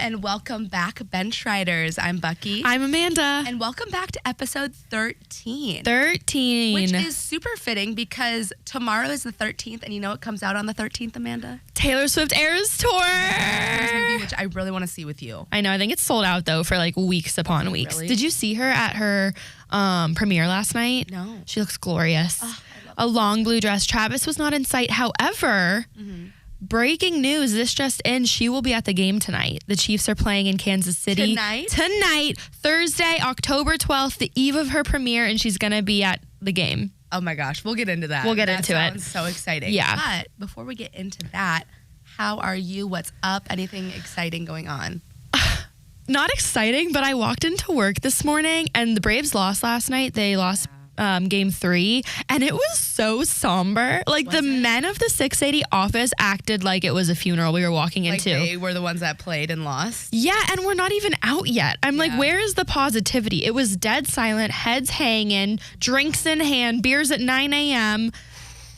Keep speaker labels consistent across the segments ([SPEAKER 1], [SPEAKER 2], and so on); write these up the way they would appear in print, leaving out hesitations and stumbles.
[SPEAKER 1] and welcome back, Bench Riders. I'm Bucky.
[SPEAKER 2] I'm Amanda.
[SPEAKER 1] And welcome back to episode 13.
[SPEAKER 2] 13.
[SPEAKER 1] Which is super fitting because tomorrow is the 13th, and you know what comes out on the 13th, Amanda?
[SPEAKER 2] Taylor Swift Eras Tour.
[SPEAKER 1] Movie, which I really want to see with you.
[SPEAKER 2] I know. I think it's sold out, though, for like weeks upon weeks.
[SPEAKER 1] Really?
[SPEAKER 2] Did you see her at her premiere last night?
[SPEAKER 1] No.
[SPEAKER 2] She looks glorious.
[SPEAKER 1] Oh,
[SPEAKER 2] a long blue dress. Travis was not in sight. However, breaking news, this just in, she will be at the game tonight. The Chiefs are playing in Kansas City. Tonight, Thursday, October 12th, the eve of her premiere, and she's going to be at the game.
[SPEAKER 1] Oh my gosh, we'll get into that.
[SPEAKER 2] That
[SPEAKER 1] sounds so exciting.
[SPEAKER 2] Yeah.
[SPEAKER 1] But before we get into that, how are you? What's up? Anything exciting going on?
[SPEAKER 2] Not exciting, but I walked into work this morning and the Braves lost last night. They lost game 3 and it was so somber. Like the men of the 680 office acted like it was a funeral we were walking into.
[SPEAKER 1] Like they were the ones that played and lost?
[SPEAKER 2] Yeah, and we're not even out yet. I'm like, where is the positivity? It was dead silent, heads hanging, drinks in hand, beers at 9 a.m.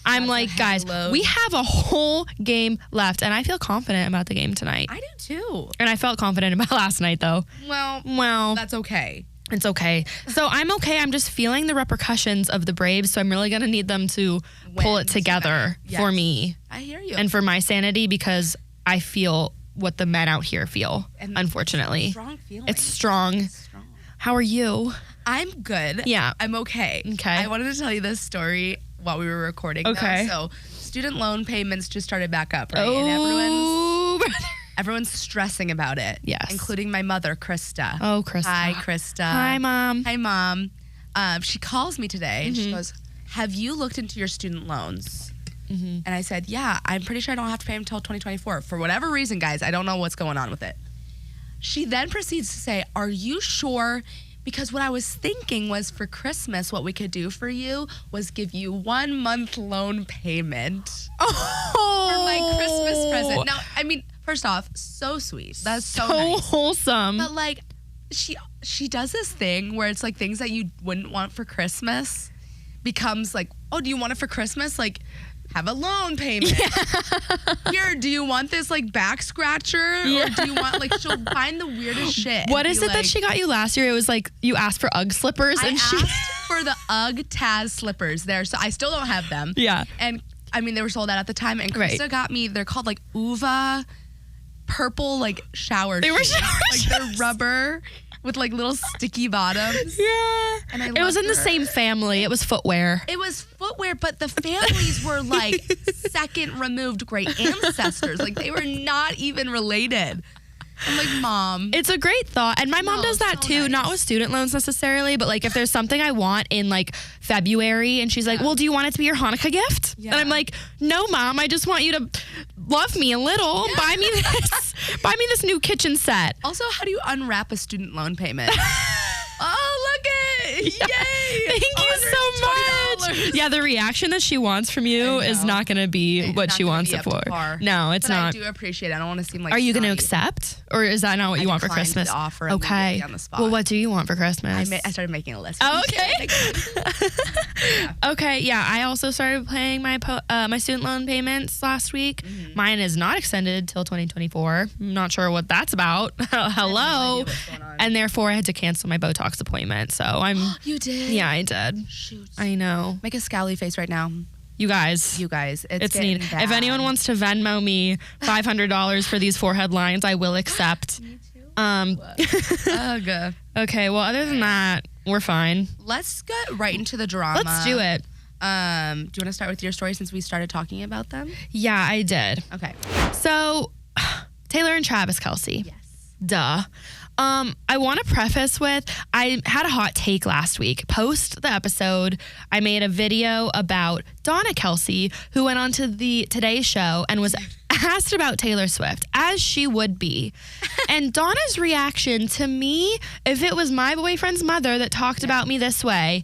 [SPEAKER 2] I'm like, guys, we have a whole game left, and I feel confident about the game tonight.
[SPEAKER 1] I do too.
[SPEAKER 2] And I felt confident about last night, though.
[SPEAKER 1] Well, that's okay.
[SPEAKER 2] It's okay. So I'm okay. I'm just feeling the repercussions of the Braves, so I'm really going to need them to pull it together for me.
[SPEAKER 1] I hear you.
[SPEAKER 2] And for my sanity, because I feel what the men out here feel, unfortunately.
[SPEAKER 1] It's a strong feeling.
[SPEAKER 2] It's strong. How are you?
[SPEAKER 1] I'm good.
[SPEAKER 2] Yeah.
[SPEAKER 1] I'm okay.
[SPEAKER 2] Okay.
[SPEAKER 1] I wanted to tell you this story while we were recording.
[SPEAKER 2] Okay.
[SPEAKER 1] So student loan payments just started back up, right?
[SPEAKER 2] Oh,
[SPEAKER 1] And everyone's stressing about it.
[SPEAKER 2] Yes.
[SPEAKER 1] Including my mother, Krista.
[SPEAKER 2] Oh, Krista.
[SPEAKER 1] Hi, Krista.
[SPEAKER 2] Hi, Mom.
[SPEAKER 1] Hi, Mom. She calls me today and she goes, have you looked into your student loans? And I said, yeah, I'm pretty sure I don't have to pay them until 2024. For whatever reason, guys, I don't know what's going on with it. She then proceeds to say, are you sure? Because what I was thinking was for Christmas, what we could do for you was give you 1 month loan payment for my Christmas present. Now, I mean, first off, so sweet. That's so nice.
[SPEAKER 2] Wholesome.
[SPEAKER 1] But like, she does this thing where it's like things that you wouldn't want for Christmas becomes like, oh, do you want it for Christmas? Like, have a loan payment. Here, do you want this like back scratcher? Or do you want like, she'll find the weirdest shit.
[SPEAKER 2] What is it that she got you last year? It was like you asked for UGG slippers.
[SPEAKER 1] I asked for the UGG Taz slippers there. So I still don't have them.
[SPEAKER 2] Yeah.
[SPEAKER 1] And I mean, they were sold out at the time. And Krista got me, they're called like Uva purple like shower shoes.
[SPEAKER 2] They were shower shoes.
[SPEAKER 1] Like they're rubber with like little sticky bottoms.
[SPEAKER 2] Yeah.
[SPEAKER 1] And
[SPEAKER 2] it was in the same family. It was footwear.
[SPEAKER 1] It was footwear, but the families were like second removed great ancestors. Like they were not even related. I'm like, Mom.
[SPEAKER 2] It's a great thought. And my mom does that too, not with student loans necessarily, but like if there's something I want in like February and she's like, well, do you want it to be your Hanukkah gift? Yeah. And I'm like, no, Mom, I just want you to love me a little. Yeah. Buy me this new kitchen set.
[SPEAKER 1] Also, how do you unwrap a student loan payment? Oh, look it.
[SPEAKER 2] Yeah. Yay. Thank you so much. Yeah, the reaction that she wants from you is not going to be what she wants it for. No, it's not.
[SPEAKER 1] I do appreciate it. I don't want to seem like
[SPEAKER 2] Are you going to accept? Or is that not what you want for Christmas?
[SPEAKER 1] The offer
[SPEAKER 2] okay.
[SPEAKER 1] On the spot.
[SPEAKER 2] Well, what do you want for Christmas?
[SPEAKER 1] I started making a list.
[SPEAKER 2] Oh, okay. Okay, yeah. I also started paying my my student loan payments last week. Mine is not extended till 2024. I'm not sure what that's about. Hello. And therefore, I had to cancel my Botox appointment. So I'm.
[SPEAKER 1] You did?
[SPEAKER 2] Yeah, I did.
[SPEAKER 1] Shoot.
[SPEAKER 2] I know.
[SPEAKER 1] Make a scowly face right now.
[SPEAKER 2] You guys.
[SPEAKER 1] It's
[SPEAKER 2] neat.
[SPEAKER 1] Bad.
[SPEAKER 2] If anyone wants to Venmo me $500 for these 4 headlines, I will accept.
[SPEAKER 1] Me too.
[SPEAKER 2] Okay. Well, other than that, we're fine.
[SPEAKER 1] Let's get right into the drama.
[SPEAKER 2] Let's do it.
[SPEAKER 1] Do you want to start with your story since we started talking about them?
[SPEAKER 2] Yeah, I did.
[SPEAKER 1] Okay.
[SPEAKER 2] So, Taylor and Travis Kelce.
[SPEAKER 1] Yes.
[SPEAKER 2] Duh. I want to preface with, I had a hot take last week. Post the episode, I made a video about Donna Kelce, who went on to the Today Show and was asked about Taylor Swift, as she would be. And Donna's reaction to me, if it was my boyfriend's mother that talked about me this way,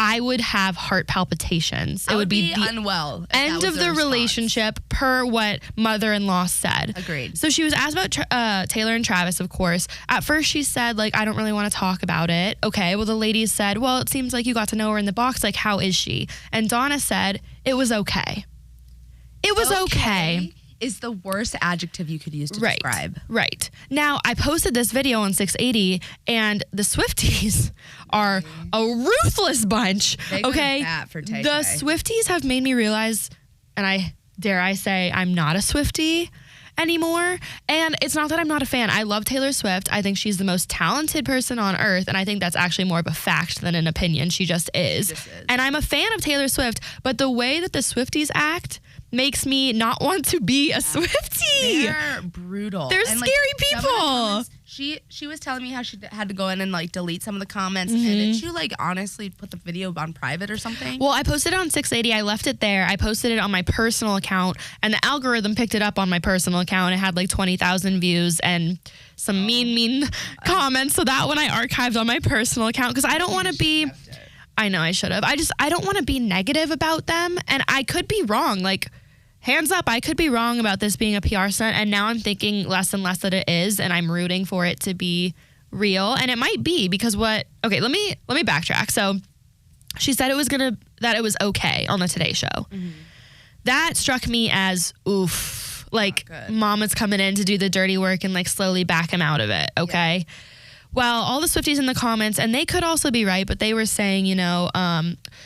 [SPEAKER 2] I would have heart palpitations.
[SPEAKER 1] It would be the unwell.
[SPEAKER 2] End of the relationship, per what mother-in-law said.
[SPEAKER 1] Agreed.
[SPEAKER 2] So she was asked about Taylor and Travis, of course. At first she said, like, I don't really want to talk about it. Okay, well, the ladies said, well, it seems like you got to know her in the box. Like, how is she? And Donna said, it was okay. It was okay.
[SPEAKER 1] is the worst adjective you could use to describe.
[SPEAKER 2] Right. Now, I posted this video on 680, and the Swifties are a ruthless bunch.
[SPEAKER 1] They go
[SPEAKER 2] okay?
[SPEAKER 1] to bat for Tay-Tay.
[SPEAKER 2] The Swifties have made me realize, and dare I say, I'm not a Swiftie anymore. And it's not that I'm not a fan. I love Taylor Swift. I think she's the most talented person on earth. And I think that's actually more of a fact than an opinion. She just is. And I'm a fan of Taylor Swift. But the way that the Swifties act makes me not want to be a Swiftie.
[SPEAKER 1] They're brutal.
[SPEAKER 2] They're scary people.
[SPEAKER 1] She was telling me how she had to go in and like delete some of the comments. And did you like honestly put the video on private or something?
[SPEAKER 2] Well, I posted it on 680. I left it there. I posted it on my personal account, and the algorithm picked it up on my personal account. It had like 20,000 views and some mean comments. So that one I archived on my personal account because I don't want to be. I know I should have. I don't want to be negative about them, and I could be wrong. Like, hands up, I could be wrong about this being a PR stunt, and now I'm thinking less and less that it is, and I'm rooting for it to be real, and it might be because okay, let me backtrack. So she said that it was okay on the Today Show. Mm-hmm. That struck me as oof, like Mama's coming in to do the dirty work and like slowly back him out of it. Okay. Yeah. Well, all the Swifties in the comments, and they could also be right, but they were saying,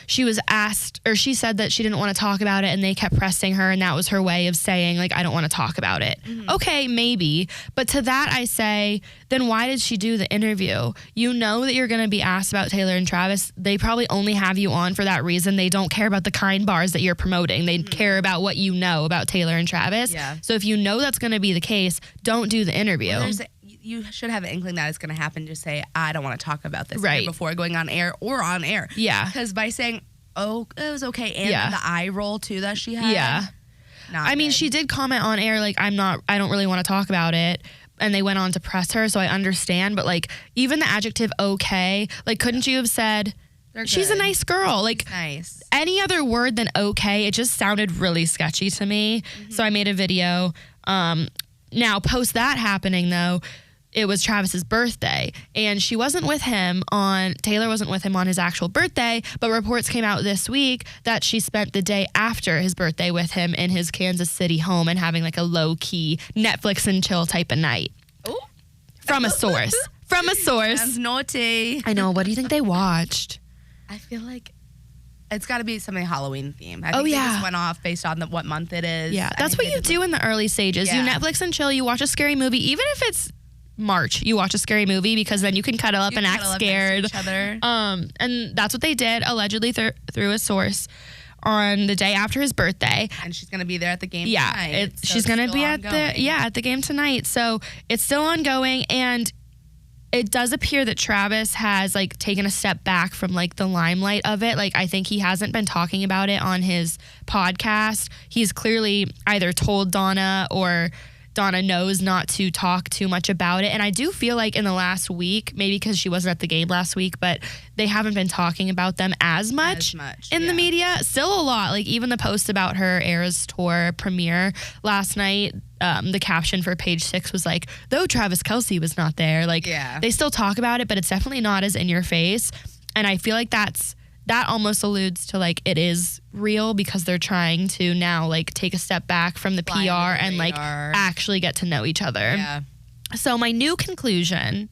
[SPEAKER 2] she was asked, or she said that she didn't want to talk about it, and they kept pressing her, and that was her way of saying, like, I don't want to talk about it. Mm-hmm. Okay, maybe. But to that I say, then why did she do the interview? You know that you're going to be asked about Taylor and Travis. They probably only have you on for that reason. They don't care about the kind bars that you're promoting. They care about what you know about Taylor and Travis. Yeah. So if you know that's going to be the case, don't do the interview.
[SPEAKER 1] Well, you should have an inkling that it's going to happen. Just say, I don't want to talk about this before going on air or on air. Yeah. Because by saying, oh, it was okay, and the eye roll, too, that she had. Yeah. I mean, she did comment on air, like, I don't really want to talk about it. And they went on to press her, so I understand. But, like, even the adjective okay, like, couldn't you have said, she's a nice girl? Like, nice. Any other word than okay, it just sounded really sketchy to me. Mm-hmm. So I made a video. Now, post that happening, though, it was Travis's birthday, and Taylor wasn't with him on his actual birthday, but reports came out this week that she spent the day after his birthday with him in his Kansas City home and having like a low-key Netflix and chill type of night. Ooh. From a source. Sounds naughty. I know. What do you think they watched? I feel like it's got to be something Halloween themed. I think they just went off based on what month it is.
[SPEAKER 2] Yeah, that's what you do in the early stages. Yeah. You Netflix and chill, you watch a scary movie, even if it's March, you watch a scary movie because then you can cuddle up and act scared. Each other. And that's what they did, allegedly through a source, on the day after his birthday.
[SPEAKER 1] And she's gonna be there at the game tonight.
[SPEAKER 2] She's gonna be at the game tonight. So it's still ongoing, and it does appear that Travis has like taken a step back from like the limelight of it. Like, I think he hasn't been talking about it on his podcast. He's clearly either told Donna or Donna knows not to talk too much about it. And I do feel like in the last week, maybe because she wasn't at the game last week, but they haven't been talking about them as much in the media. Still a lot. Like, even the post about her Eras Tour premiere last night, the caption for page 6 was like, though Travis Kelce was not there. Like, they still talk about it, but it's definitely not as in your face. And I feel like that almost alludes to like it is real because they're trying to now like take a step back from the PR and like actually get to know each other. Yeah. So my new conclusion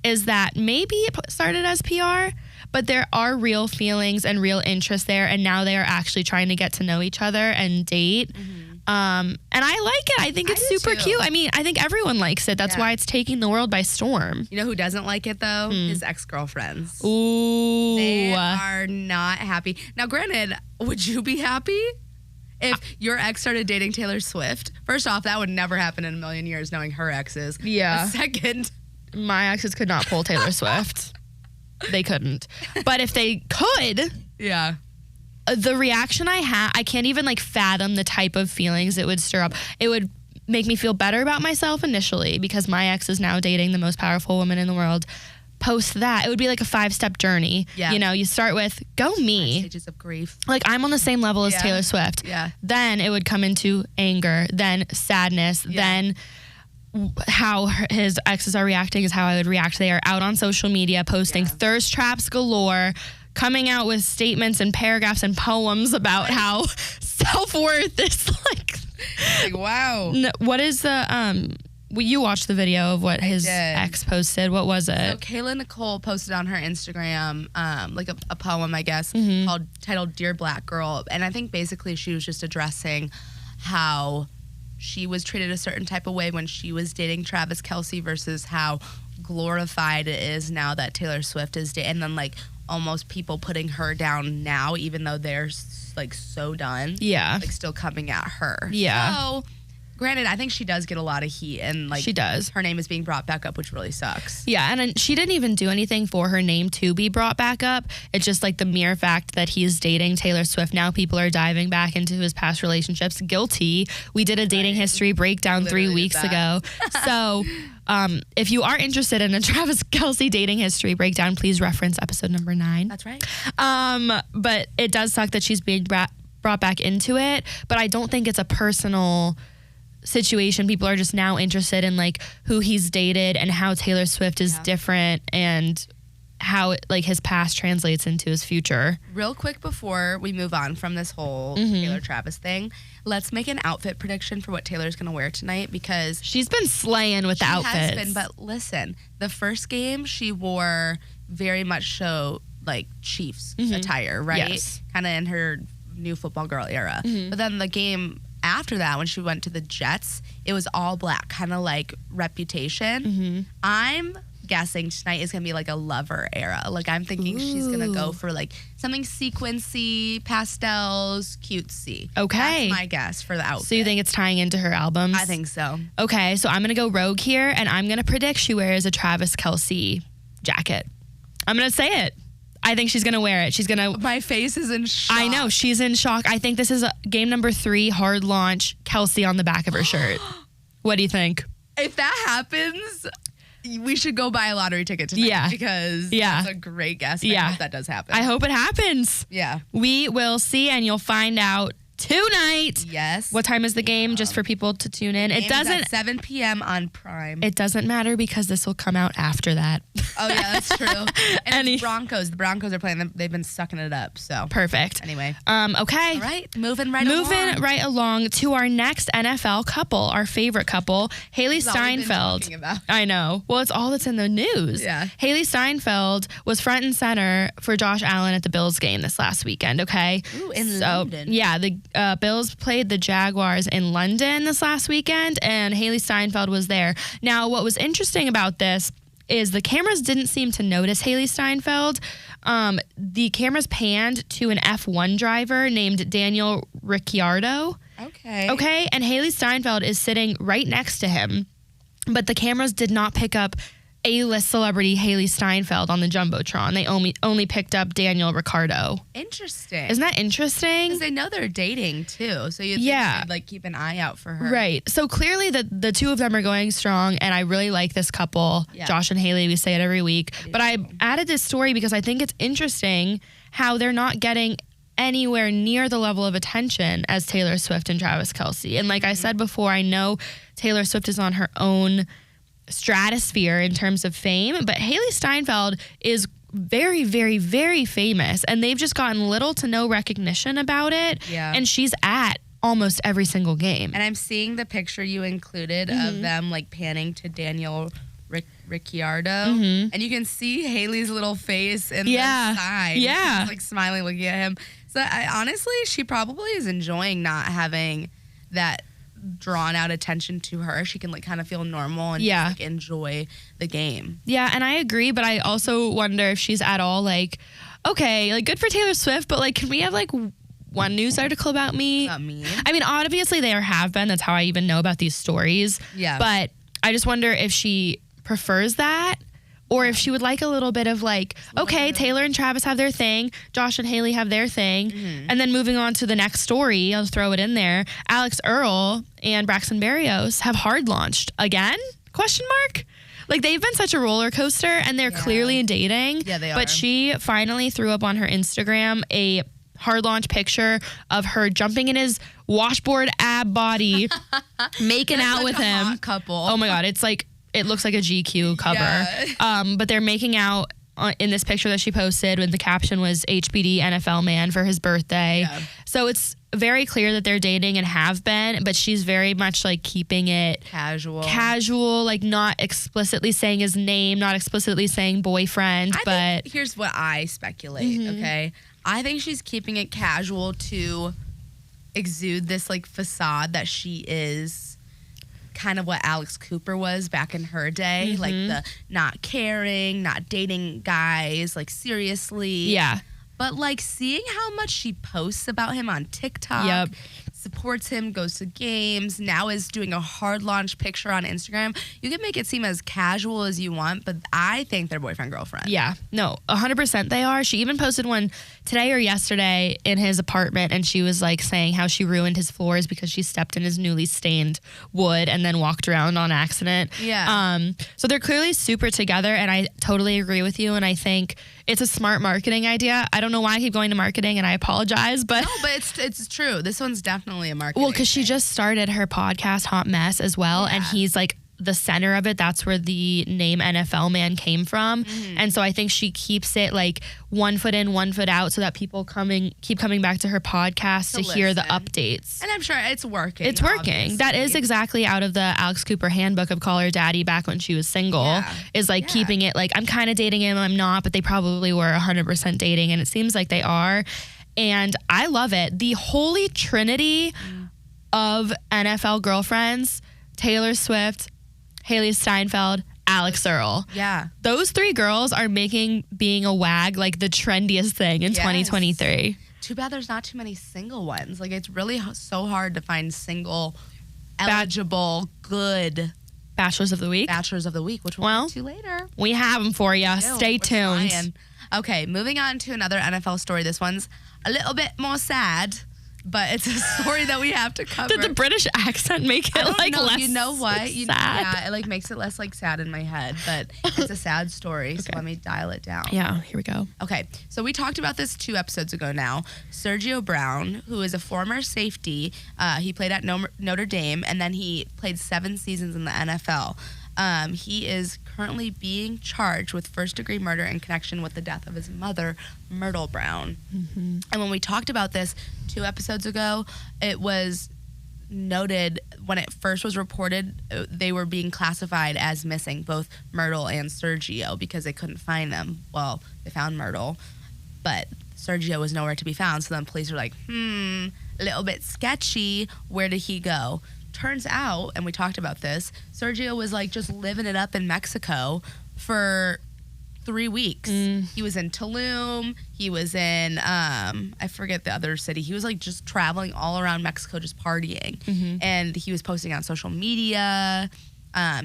[SPEAKER 2] is that maybe it started as PR, but there are real feelings and real interest there, and now they are actually trying to get to know each other and date. Mm-hmm. And I like it. I think it's super cute. I mean, I think everyone likes it. That's why it's taking the world by storm.
[SPEAKER 1] You know who doesn't like it, though? His ex-girlfriends.
[SPEAKER 2] Ooh.
[SPEAKER 1] They are not happy. Now, granted, would you be happy if your ex started dating Taylor Swift? First off, that would never happen in a million years, knowing her exes.
[SPEAKER 2] Yeah.
[SPEAKER 1] Second,
[SPEAKER 2] my exes could not pull Taylor Swift. They couldn't. But if they could...
[SPEAKER 1] Yeah.
[SPEAKER 2] The reaction I can't even like fathom the type of feelings it would stir up. It would make me feel better about myself initially because my ex is now dating the most powerful woman in the world. Post that, it would be like a 5-step journey. Yeah. You know, you start with go me.
[SPEAKER 1] 5 stages of grief.
[SPEAKER 2] Like, I'm on the same level as Taylor Swift.
[SPEAKER 1] Yeah.
[SPEAKER 2] Then it would come into anger, then sadness, then how his exes are reacting is how I would react. They are out on social media posting thirst traps galore, coming out with statements and paragraphs and poems about how self-worth is like
[SPEAKER 1] Like, wow.
[SPEAKER 2] What is the well, you watched the video of what his ex posted. What was it?
[SPEAKER 1] So Kayla Nicole posted on her Instagram like a poem, I guess, titled Dear Black Girl. And I think basically she was just addressing how she was treated a certain type of way when she was dating Travis Kelce versus how glorified it is now that Taylor Swift is dating. And then like almost people putting her down now, even though they're like so done.
[SPEAKER 2] Yeah.
[SPEAKER 1] Like still coming at her.
[SPEAKER 2] Yeah.
[SPEAKER 1] So granted, I think she does get a lot of heat, and like
[SPEAKER 2] she does.
[SPEAKER 1] Her name is being brought back up, which really sucks.
[SPEAKER 2] Yeah, and she didn't even do anything for her name to be brought back up. It's just like the mere fact that he's dating Taylor Swift. Now people are diving back into his past relationships. Guilty. We did a dating history breakdown 3 weeks ago. So if you are interested in a Travis Kelce dating history breakdown, please reference episode number 9.
[SPEAKER 1] That's right.
[SPEAKER 2] But it does suck that she's being brought back into it. But I don't think it's a personal situation. People are just now interested in like who he's dated and how Taylor Swift is different and how like his past translates into his future.
[SPEAKER 1] Real quick before we move on from this whole Taylor Travis thing, let's make an outfit prediction for what Taylor's gonna wear tonight, because
[SPEAKER 2] she's been slaying with the outfits.
[SPEAKER 1] Has been, but listen, the first game she wore very much so like Chiefs attire, right?
[SPEAKER 2] Yes.
[SPEAKER 1] Kind of in her new football girl era. But then the game after that, when she went to the Jets, it was all black, kind of like Reputation. I'm guessing tonight is gonna be like a Lover era. Like I'm thinking she's gonna go for like something sequency, pastels, cutesy.
[SPEAKER 2] Okay,
[SPEAKER 1] that's my guess for the outfit.
[SPEAKER 2] So you think it's tying into her albums?
[SPEAKER 1] I think so.
[SPEAKER 2] Okay, so I'm gonna go rogue here, and I'm gonna predict she wears a Travis Kelce jacket. I'm gonna say it. I think she's gonna wear it. She's gonna.
[SPEAKER 1] My face is in shock.
[SPEAKER 2] I know, she's in shock. I think this is game number 3, hard launch, Kelce on the back of her shirt. What do you think?
[SPEAKER 1] If that happens, we should go buy a lottery ticket tonight.
[SPEAKER 2] Yeah.
[SPEAKER 1] Because that's a great guess. And I hope that does happen.
[SPEAKER 2] I hope it happens.
[SPEAKER 1] Yeah.
[SPEAKER 2] We will see, and you'll find out tonight.
[SPEAKER 1] Yes.
[SPEAKER 2] What time is the game, just for people to tune in?
[SPEAKER 1] It doesn't. At 7 p.m. on Prime.
[SPEAKER 2] It doesn't matter because this will come out after that.
[SPEAKER 1] Oh yeah, that's true. And it's Broncos. The Broncos are playing them. They've been sucking it up. So
[SPEAKER 2] perfect.
[SPEAKER 1] Anyway.
[SPEAKER 2] Okay.
[SPEAKER 1] All right. Moving right along
[SPEAKER 2] to our next NFL couple, our favorite couple, Hailee Steinfled. I know. Well, it's all that's in the news.
[SPEAKER 1] Yeah.
[SPEAKER 2] Hailee Steinfeld was front and center for Josh Allen at the Bills game this last weekend. Okay.
[SPEAKER 1] Ooh, in London.
[SPEAKER 2] Yeah, the Bills played the Jaguars in London this last weekend, and Hailee Steinfeld was there. Now, what was interesting about this is the cameras didn't seem to notice Hailee Steinfeld. The cameras panned to an F1 driver named Daniel Ricciardo. Okay, and Hailee Steinfeld is sitting right next to him, but the cameras did not pick up A-list celebrity Hailee Steinfeld on the Jumbotron. They only picked up Daniel Ricciardo.
[SPEAKER 1] Interesting.
[SPEAKER 2] Isn't that interesting?
[SPEAKER 1] Because they know they're dating too, so you'd think they'd like keep an eye out for her.
[SPEAKER 2] Right. So clearly the two of them are going strong, and I really like this couple, Josh and Hailee. We say it every week. But I added this story because I think it's interesting how they're not getting anywhere near the level of attention as Taylor Swift and Travis Kelce. And like I said before, I know Taylor Swift is on her own stratosphere in terms of fame, but Hailee Steinfeld is very, very, very famous, and they've just gotten little to no recognition about it.
[SPEAKER 1] Yeah.
[SPEAKER 2] And she's at almost every single game.
[SPEAKER 1] And I'm seeing the picture you included of them like panning to Daniel Ricciardo, and you can see Hailey's little face in the side.
[SPEAKER 2] Yeah.
[SPEAKER 1] She's like smiling, looking at him. So honestly, she probably is enjoying not having that drawn out attention to her. She can like kind of feel normal and just, like enjoy the game. Yeah,
[SPEAKER 2] and I agree, but I also wonder if she's at all like, okay, like good for Taylor Swift, but like can we have like one news article about me?
[SPEAKER 1] About me?
[SPEAKER 2] I mean, obviously there have been. That's how I even know about these stories.
[SPEAKER 1] Yeah.
[SPEAKER 2] But I just wonder if she prefers that, or if she would like a little bit of like, okay, Taylor and Travis have their thing, Josh and Hailee have their thing, and then moving on to the next story, I'll throw it in there. Alix Earle and Braxton Berrios have hard launched again? ? Like they've been such a roller coaster, and they're clearly dating.
[SPEAKER 1] Yeah, they are.
[SPEAKER 2] But she finally threw up on her Instagram a hard launch picture of her jumping in his washboard ab body, making out with him.
[SPEAKER 1] Hot couple.
[SPEAKER 2] Oh my God, it's like, it looks like a GQ cover.
[SPEAKER 1] Yeah.
[SPEAKER 2] But they're making out in this picture that she posted when the caption was HBD NFL man for his birthday.
[SPEAKER 1] Yeah.
[SPEAKER 2] So it's very clear that they're dating and have been, but she's very much like keeping it casual, like not explicitly saying his name, not explicitly saying boyfriend. But
[SPEAKER 1] here's what I speculate, okay? I think she's keeping it casual to exude this like facade that she is kind of what Alex Cooper was back in her day, like the not caring, not dating guys like seriously.
[SPEAKER 2] Yeah.
[SPEAKER 1] But like seeing how much she posts about him on TikTok, supports him, goes to games, now is doing a hard launch picture on Instagram. You can make it seem as casual as you want, but I think they're boyfriend, girlfriend.
[SPEAKER 2] Yeah, no, 100% they are. She even posted one today or yesterday in his apartment, and she was like saying how she ruined his floors because she stepped in his newly stained wood and then walked around on accident.
[SPEAKER 1] Yeah.
[SPEAKER 2] So they're clearly super together, and I totally agree with you, and I think it's a smart marketing idea. I don't know why I keep going to marketing, and I apologize, but...
[SPEAKER 1] No, but it's true. This one's definitely a marketing
[SPEAKER 2] Well, because she just started her podcast, Hot Mess, as well, and he's like the center of it. That's where the name NFL Man came from. And so I think she keeps it like 1 foot in, 1 foot out so that people keep coming back to her podcast to hear the updates.
[SPEAKER 1] And I'm sure it's working.
[SPEAKER 2] It's working. Obviously. That is exactly out of the Alex Cooper handbook of Call Her Daddy back when she was single, is like keeping it like, I'm kind of dating him, I'm not, but they probably were 100% dating, and it seems like they are. And I love it. The holy trinity of NFL girlfriends, Taylor Swift, Hailee Steinfeld, Alix Earle.
[SPEAKER 1] Yeah.
[SPEAKER 2] Those 3 girls are making being a wag like the trendiest thing in 2023.
[SPEAKER 1] Too bad there's not too many single ones. Like, it's really so hard to find single, eligible, good
[SPEAKER 2] Bachelors of the Week.
[SPEAKER 1] Bachelors of the Week, which we'll get to later.
[SPEAKER 2] We have them for you. Stay tuned.
[SPEAKER 1] Trying. Okay, moving on to another NFL story. This one's a little bit more sad, but it's a story that we have to cover.
[SPEAKER 2] Did the British accent make it like less?
[SPEAKER 1] You know what?
[SPEAKER 2] Sad?
[SPEAKER 1] Yeah, it like makes it less like sad in my head, but it's a sad story. So let me dial it down.
[SPEAKER 2] Yeah, here we go.
[SPEAKER 1] Okay, so we talked about this 2 episodes ago now. Sergio Brown, who is a former safety, he played at Notre Dame, and then he played 7 seasons in the NFL. He is currently being charged with first-degree murder in connection with the death of his mother, Myrtle Brown. And when we talked about this 2 episodes ago, it was noted when it first was reported, they were being classified as missing, both Myrtle and Sergio, because they couldn't find them. Well, they found Myrtle, but Sergio was nowhere to be found. So then police were like, a little bit sketchy. Where did he go? Turns out, and we talked about this, Sergio was like just living it up in Mexico for 3 weeks. He was in Tulum. He was in, I forget the other city. He was like just traveling all around Mexico, just partying. And he was posting on social media.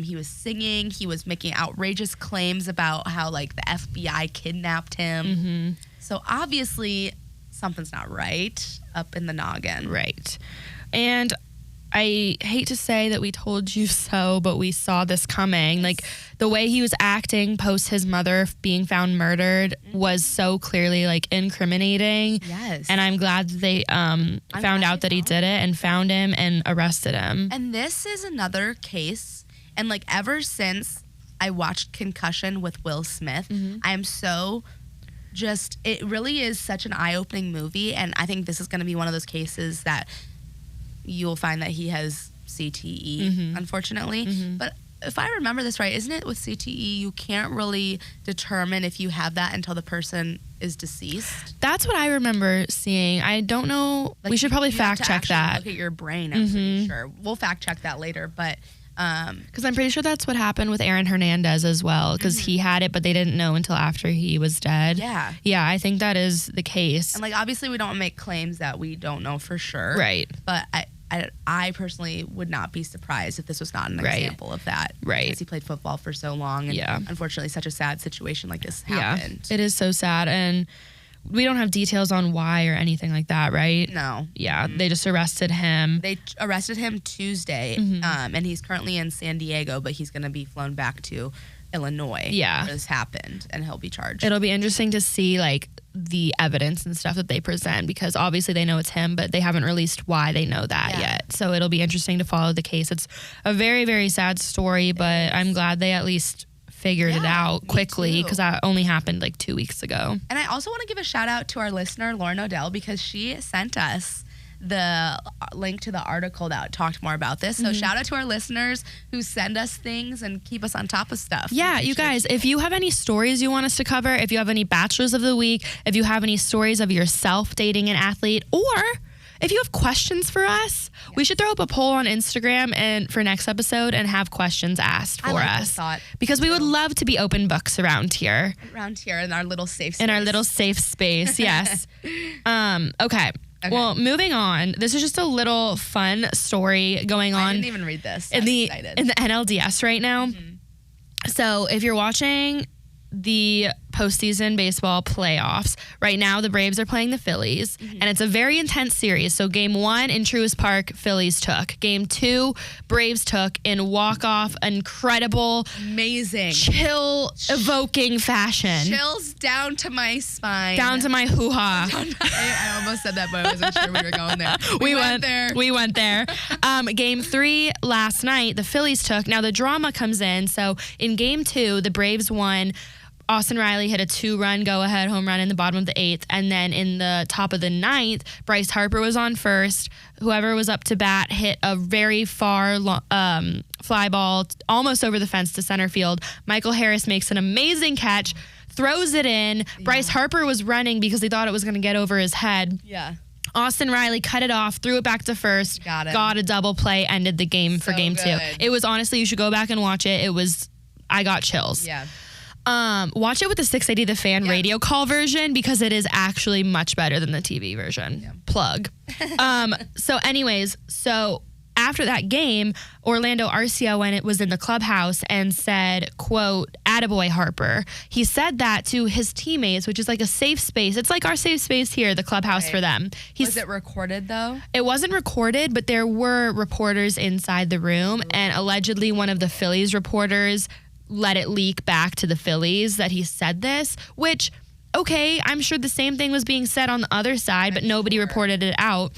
[SPEAKER 1] He was singing. He was making outrageous claims about how like the FBI kidnapped him. So obviously something's not right up in the noggin.
[SPEAKER 2] Right. And I hate to say that we told you so, but we saw this coming. Like, the way he was acting post his mother being found murdered was so clearly, like, incriminating.
[SPEAKER 1] Yes.
[SPEAKER 2] And I'm glad that they found out that he did it and found him and arrested him.
[SPEAKER 1] And this is another case. And, like, ever since I watched Concussion with Will Smith, I am so just, it really is such an eye-opening movie. And I think this is going to be one of those cases that you'll find that he has CTE, unfortunately. But if I remember this right, isn't it with CTE, you can't really determine if you have that until the person is deceased?
[SPEAKER 2] That's what I remember seeing. I don't know. Like, we should probably fact check that.
[SPEAKER 1] Look at your brain, I'm pretty sure. We'll fact check that later, but...
[SPEAKER 2] Because I'm pretty sure that's what happened with Aaron Hernandez as well, because he had it, but they didn't know until after he was dead.
[SPEAKER 1] Yeah.
[SPEAKER 2] Yeah, I think that is the case.
[SPEAKER 1] And, like, obviously we don't make claims that we don't know for sure.
[SPEAKER 2] Right.
[SPEAKER 1] But I personally would not be surprised if this was not an example of that.
[SPEAKER 2] Right.
[SPEAKER 1] Because he played football for so long. And unfortunately, such a sad situation like this happened.
[SPEAKER 2] Yeah, it is so sad. And we don't have details on why or anything like that, right?
[SPEAKER 1] No.
[SPEAKER 2] Yeah, they just arrested him.
[SPEAKER 1] They arrested him Tuesday, and he's currently in San Diego, but he's going to be flown back to Illinois where this happened, and he'll be charged.
[SPEAKER 2] It'll be interesting to see, like, the evidence and stuff that they present, because obviously they know it's him, but they haven't released why they know that yet. So it'll be interesting to follow the case. It's a very, very sad story, but I'm glad they at least figured it out quickly because that only happened like 2 weeks ago.
[SPEAKER 1] And I also want to give a shout out to our listener, Lauren Odell, because she sent us the link to the article that talked more about this. So shout out to our listeners who send us things and keep us on top of stuff.
[SPEAKER 2] Yeah, you guys, if you have any stories you want us to cover, if you have any bachelors of the week, if you have any stories of yourself dating an athlete, or if you have questions for us, we should throw up a poll on Instagram and for next episode and have questions asked for us. Because we would love to be open books around here.
[SPEAKER 1] Around here in our little safe space.
[SPEAKER 2] In our little safe space, yes. Okay. Well, moving on. This is just a little fun story going on.
[SPEAKER 1] I didn't even read this.
[SPEAKER 2] In the NLDS right now. So if you're watching the postseason baseball playoffs, right now the Braves are playing the Phillies, and it's a very intense series. So game 1 in Truist Park, Phillies took. Game 2, Braves took in walk-off, incredible,
[SPEAKER 1] amazing,
[SPEAKER 2] chill-evoking fashion.
[SPEAKER 1] Chills down to my spine.
[SPEAKER 2] Down to my hoo-ha.
[SPEAKER 1] I almost said that, but I wasn't sure we were going there.
[SPEAKER 2] We went there. Game 3 last night, the Phillies took. Now the drama comes in. So in game 2, the Braves won. Austin Riley hit a 2-run go-ahead home run in the bottom of the 8th. And then in the top of the 9th, Bryce Harper was on first. Whoever was up to bat hit a very far fly ball almost over the fence to center field. Michael Harris makes an amazing catch, throws it in. Yeah. Bryce Harper was running because he thought it was going to get over his head.
[SPEAKER 1] Yeah.
[SPEAKER 2] Austin Riley cut it off, threw it back to first, got a double play, ended the game for game 2. It was honestly, you should go back and watch it. I got chills.
[SPEAKER 1] Yeah.
[SPEAKER 2] Watch it with the 680 The Fan radio call version because it is actually much better than the TV version. Yeah. Plug. So anyways, after that game, Orlando Arcia, when it was in the clubhouse, and said, quote, "Attaboy Harper." He said that to his teammates, which is like a safe space. It's like our safe space here, the clubhouse for them.
[SPEAKER 1] Was it recorded though?
[SPEAKER 2] It wasn't recorded, but there were reporters inside the room, and allegedly one of the Phillies reporters let it leak back to the Phillies that he said this, which, okay, I'm sure the same thing was being said on the other side, but nobody reported it out.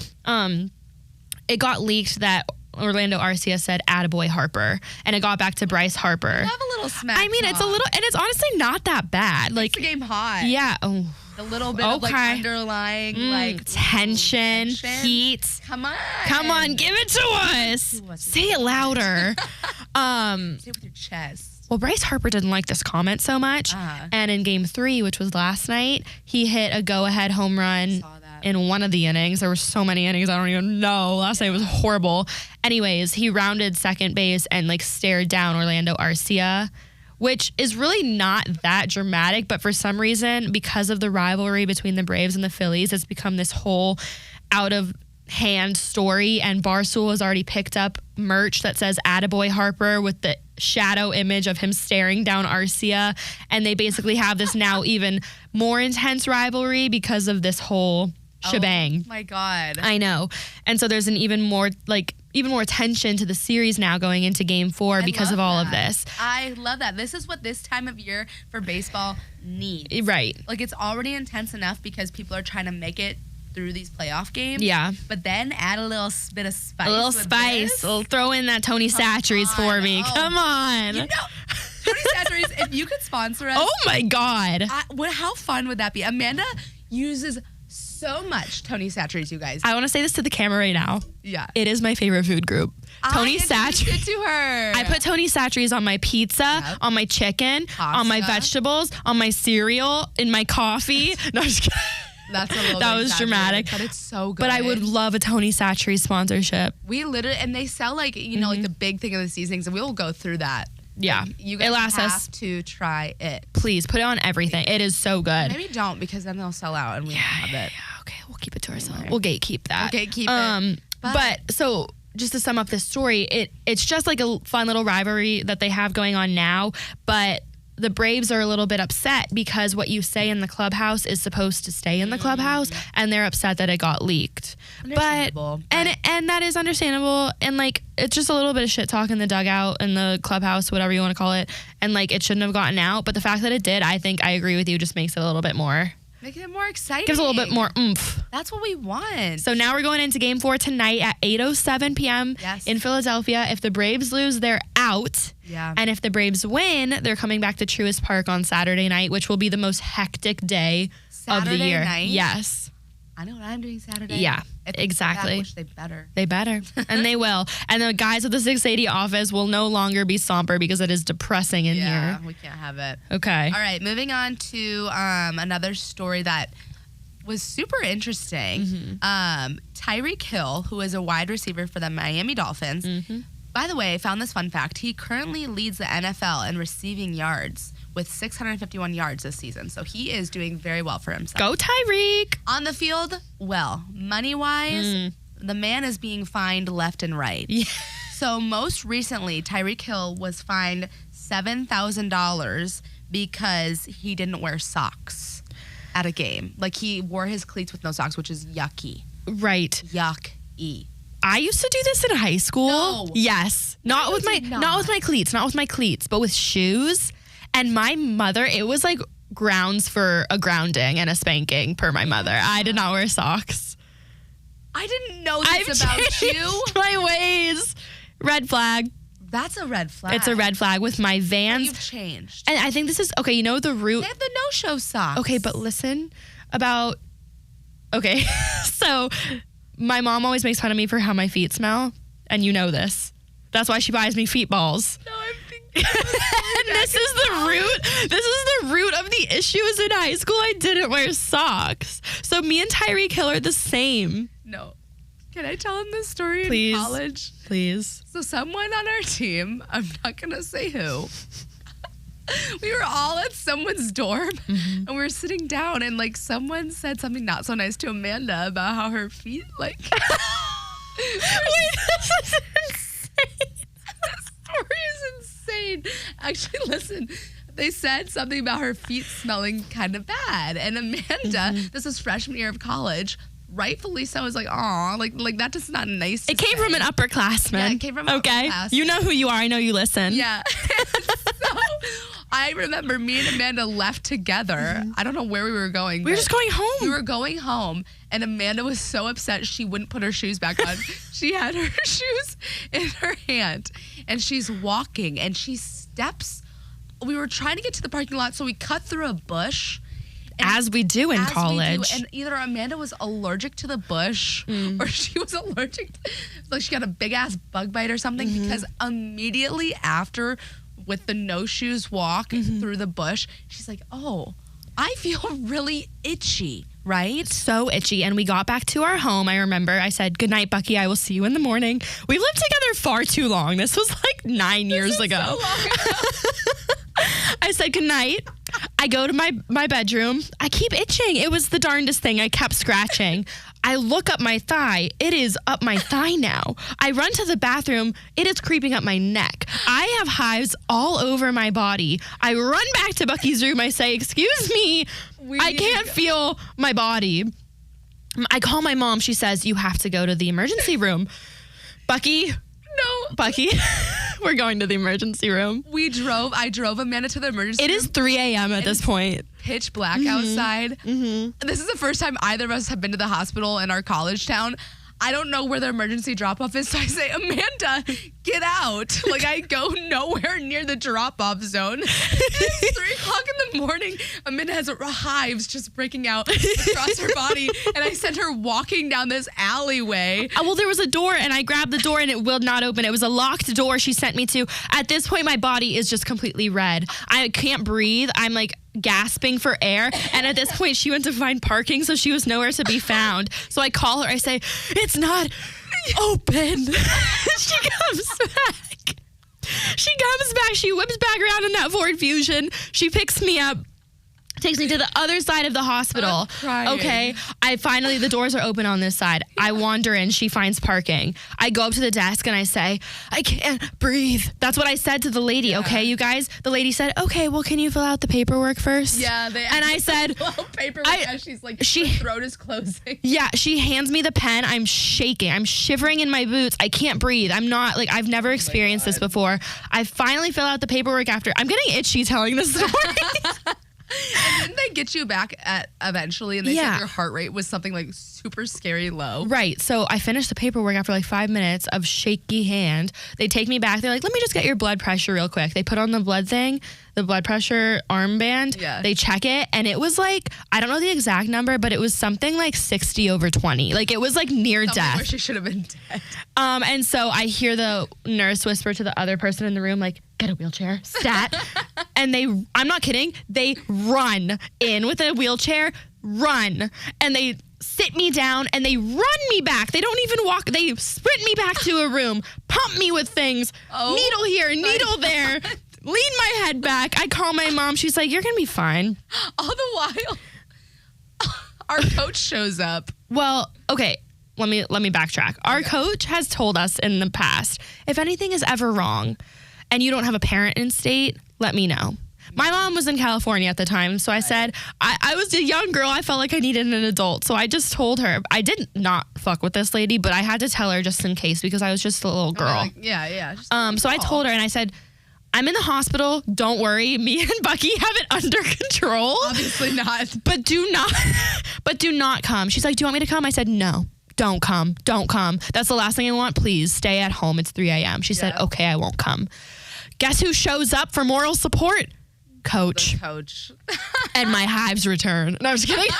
[SPEAKER 2] It got leaked that Orlando Arcia said, "Attaboy Harper," and it got back to Bryce Harper.
[SPEAKER 1] Have a little smack
[SPEAKER 2] I mean,
[SPEAKER 1] talk.
[SPEAKER 2] It's a little, and it's honestly not that bad. Like,
[SPEAKER 1] the game hot.
[SPEAKER 2] Yeah. Oh.
[SPEAKER 1] A little bit of like underlying
[SPEAKER 2] tension, heat.
[SPEAKER 1] Come on,
[SPEAKER 2] give it to us. Say it louder.
[SPEAKER 1] Say it with your chest.
[SPEAKER 2] Well, Bryce Harper didn't like this comment so much. And in game 3, which was last night, he hit a go-ahead home run in one of the innings. There were so many innings, I don't even know. Last night was horrible. Anyways, he rounded second base and like stared down Orlando Arcia, which is really not that dramatic. But for some reason, because of the rivalry between the Braves and the Phillies, it's become this whole out of hand story, and Barstool has already picked up merch that says "Attaboy Harper" with the shadow image of him staring down Arcia, and they basically have this now even more intense rivalry because of this whole shebang.
[SPEAKER 1] Oh my God.
[SPEAKER 2] I know. And so there's an even more tension to the series now going into game 4 because of all of this.
[SPEAKER 1] I love that. This is what this time of year for baseball needs.
[SPEAKER 2] Right.
[SPEAKER 1] Like, it's already intense enough because people are trying to make it through these playoff games.
[SPEAKER 2] Yeah.
[SPEAKER 1] But then add a little bit of spice.
[SPEAKER 2] A little spice. Throw in that Tony Satcheries for me. Come on.
[SPEAKER 1] You know, Tony Satcheries, if you could sponsor us.
[SPEAKER 2] Oh my God.
[SPEAKER 1] How fun would that be? Amanda uses so much Tony Satcheries, you guys.
[SPEAKER 2] I want to say this to the camera right now.
[SPEAKER 1] Yeah.
[SPEAKER 2] It is my favorite food group. Tony Satcheries.
[SPEAKER 1] To her.
[SPEAKER 2] I put Tony Satcheries on my pizza, on my chicken,
[SPEAKER 1] pasta,
[SPEAKER 2] on my vegetables, on my cereal, in my coffee. No, I'm just kidding.
[SPEAKER 1] That's a little
[SPEAKER 2] that was dramatic.
[SPEAKER 1] But it's so good.
[SPEAKER 2] But I would love a Tony Satcheries sponsorship.
[SPEAKER 1] We literally, and they sell like, like the big thing of the seasons, and we will go through that.
[SPEAKER 2] Yeah.
[SPEAKER 1] Like, you guys have to try it.
[SPEAKER 2] Please put it on everything. It is so good.
[SPEAKER 1] Maybe don't, because then they'll sell out and we won't have it.
[SPEAKER 2] Yeah, okay. We'll keep it to ourselves. We'll gatekeep that.
[SPEAKER 1] We'll gatekeep it.
[SPEAKER 2] But so just to sum up this story, it's just like a fun little rivalry that they have going on now, but the Braves are a little bit upset because what you say in the clubhouse is supposed to stay in the clubhouse, and they're upset that it got leaked. But and that is understandable, and like it's just a little bit of shit talk in the dugout, in the clubhouse, whatever you want to call it, and like it shouldn't have gotten out. But the fact that it did, I think I agree with you, just makes it a little bit more.
[SPEAKER 1] Making it more exciting.
[SPEAKER 2] Gives a little bit more oomph.
[SPEAKER 1] That's what we want.
[SPEAKER 2] So now we're going into game 4 tonight at 8:07 p.m. in Philadelphia. If the Braves lose, they're out.
[SPEAKER 1] Yeah.
[SPEAKER 2] And if the Braves win, they're coming back to Truist Park on Saturday night, which will be the most hectic day of the year.
[SPEAKER 1] Night?
[SPEAKER 2] Yes.
[SPEAKER 1] I know what I'm doing Saturday.
[SPEAKER 2] Yeah,
[SPEAKER 1] If
[SPEAKER 2] exactly.
[SPEAKER 1] Which they better.
[SPEAKER 2] They better. And they will. And the guys at the 680 office will no longer be somber because it is depressing in here.
[SPEAKER 1] We can't have it.
[SPEAKER 2] Okay.
[SPEAKER 1] All right, moving on to another story that was super interesting. Tyreek Hill, who is a wide receiver for the Miami Dolphins. By the way, I found this fun fact. He currently leads the NFL in receiving yards with 651 yards this season. So he is doing very well for himself.
[SPEAKER 2] Go Tyreek.
[SPEAKER 1] On the field, well, money-wise, the man is being fined left and right.
[SPEAKER 2] Yeah.
[SPEAKER 1] So most recently, Tyreek Hill was fined $7,000 because he didn't wear socks at a game. Like, he wore his cleats with no socks, which is yucky.
[SPEAKER 2] Right.
[SPEAKER 1] Yucky.
[SPEAKER 2] I used to do this in high school.
[SPEAKER 1] No.
[SPEAKER 2] Not with my cleats, but with shoes. And my mother, it was like grounds for a grounding and a spanking per my mother. I did not wear socks.
[SPEAKER 1] I didn't know this
[SPEAKER 2] I've
[SPEAKER 1] about
[SPEAKER 2] changed
[SPEAKER 1] you.
[SPEAKER 2] my ways. Red flag.
[SPEAKER 1] That's a red flag.
[SPEAKER 2] It's a red flag with my Vans.
[SPEAKER 1] You've changed.
[SPEAKER 2] And I think this is, okay, you know the root.
[SPEAKER 1] They have the no-show socks.
[SPEAKER 2] Okay, but listen about, okay, so my mom always makes fun of me for how my feet smell, and you know this. That's why she buys me feet balls.
[SPEAKER 1] No, I'm thinking.
[SPEAKER 2] And this is the root. This is the root of the issue. Is in high school I didn't wear socks. So me and Tyreek Hill are the same.
[SPEAKER 1] No. Can I tell him this story
[SPEAKER 2] Please.
[SPEAKER 1] in college?
[SPEAKER 2] Please.
[SPEAKER 1] So someone on our team, I'm not going to say who, we were all at someone's dorm and we were sitting down and like someone said something not so nice to Amanda about how her feet like.
[SPEAKER 2] Wait, this is insane.
[SPEAKER 1] This story is insane. Actually, listen. They said something about her feet smelling kind of bad. And Amanda, this is freshman year of college, rightfully so, is like, aw, like that just not nice to
[SPEAKER 2] It came
[SPEAKER 1] say.
[SPEAKER 2] from an upperclassman.
[SPEAKER 1] Yeah, it came from an upperclassman.
[SPEAKER 2] You know who you are. I know you listen.
[SPEAKER 1] Yeah. So I remember me and Amanda left together. I don't know where we were going.
[SPEAKER 2] We were just going home.
[SPEAKER 1] We were going home, and Amanda was so upset she wouldn't put her shoes back on. She had her shoes in her hand, and she's walking, and she steps. We were trying to get to the parking lot, so we cut through a bush.
[SPEAKER 2] As we do in college.
[SPEAKER 1] And either Amanda was allergic to the bush or she was allergic like she got a big ass bug bite or something, because immediately after, with the no shoes walk through the bush, she's like, oh, I feel really itchy, right?
[SPEAKER 2] So itchy. And we got back to our home. I remember I said, good night, Bucky. I will see you in the morning. We've lived together far too long. This was like 9 years ago.
[SPEAKER 1] So long ago.
[SPEAKER 2] I said good night. I go to my bedroom. I keep itching. It was the darndest thing. I kept scratching. I look up my thigh. It is up my thigh now. I run to the bathroom. It is creeping up my neck. I have hives all over my body. I run back to Bucky's room. I say, excuse me, I can't feel my body. I call my mom. She says, you have to go to the emergency room. Bucky.
[SPEAKER 1] No.
[SPEAKER 2] Bucky, we're going to the emergency room.
[SPEAKER 1] I drove Amanda to the emergency room.
[SPEAKER 2] It is 3 a.m. at this point.
[SPEAKER 1] Pitch black outside. This is the first time either of us have been to the hospital in our college town. I don't know where the emergency drop-off is, so I say, Amanda, get out. Like, I go nowhere near the drop-off zone. It's 3 o'clock in the morning. Amanda has hives just breaking out across her body, and I sent her walking down this alleyway.
[SPEAKER 2] Well, there was a door, and I grabbed the door, and it will not open. It was a locked door she sent me to. At this point, my body is just completely red. I can't breathe. I'm like gasping for air, and at this point she went to find parking, so she was nowhere to be found. So I call her, I say, it's not open. She comes back, she whips back around in that Ford Fusion, she picks me up, takes me to the other side of the hospital.
[SPEAKER 1] I'm crying.
[SPEAKER 2] Okay, the doors are open on this side. I wander in, she finds parking. I go up to the desk and I say, I can't breathe. That's what I said to the lady, okay, you guys? The lady said, okay, well, can you fill out the paperwork first?
[SPEAKER 1] Yeah,
[SPEAKER 2] and I said,
[SPEAKER 1] paperwork as she's like, her throat is closing.
[SPEAKER 2] Yeah, she hands me the pen. I'm shaking. I'm shivering in my boots. I can't breathe. I'm not, like, I've never experienced this before. I finally fill out the paperwork after. I'm getting itchy telling this story.
[SPEAKER 1] And didn't they get you back at eventually? And they said your heart rate was something like super scary low.
[SPEAKER 2] Right. So I finished the paperwork after like 5 minutes of shaky hand. They take me back. They're like, let me just get your blood pressure real quick. They put on the blood thing, the blood pressure armband.
[SPEAKER 1] Yeah.
[SPEAKER 2] They check it. And it was like, I don't know the exact number, but it was something like 60/20. Like it was like near death.
[SPEAKER 1] Where she should have been dead.
[SPEAKER 2] And so I hear the nurse whisper to the other person in the room, like, get a wheelchair, stat. And I'm not kidding, they run in with a wheelchair, run. And they sit me down and they run me back. They don't even walk. They sprint me back to a room, pump me with things, needle here, needle there, lean my head back. I call my mom. She's like, you're going to be fine.
[SPEAKER 1] All the while, our coach shows up.
[SPEAKER 2] Well, okay. Let me backtrack. Our coach has told us in the past, if anything is ever wrong and you don't have a parent in state, let me know. My mom was in California at the time, so I said, I was a young girl. I felt like I needed an adult, so I just told her. I did not fuck with this lady, but I had to tell her just in case because I was just a little girl. So I told her, and I said, I'm in the hospital. Don't worry. Me and Bucky have it under control.
[SPEAKER 1] Obviously not.
[SPEAKER 2] But do not come. She's like, do you want me to come? I said, no. Don't come. Don't come. That's the last thing I want. Please stay at home. It's 3 a.m. She said, okay, I won't come. Guess who shows up for moral support? Coach.
[SPEAKER 1] The coach.
[SPEAKER 2] And my hives return. No, I'm just kidding.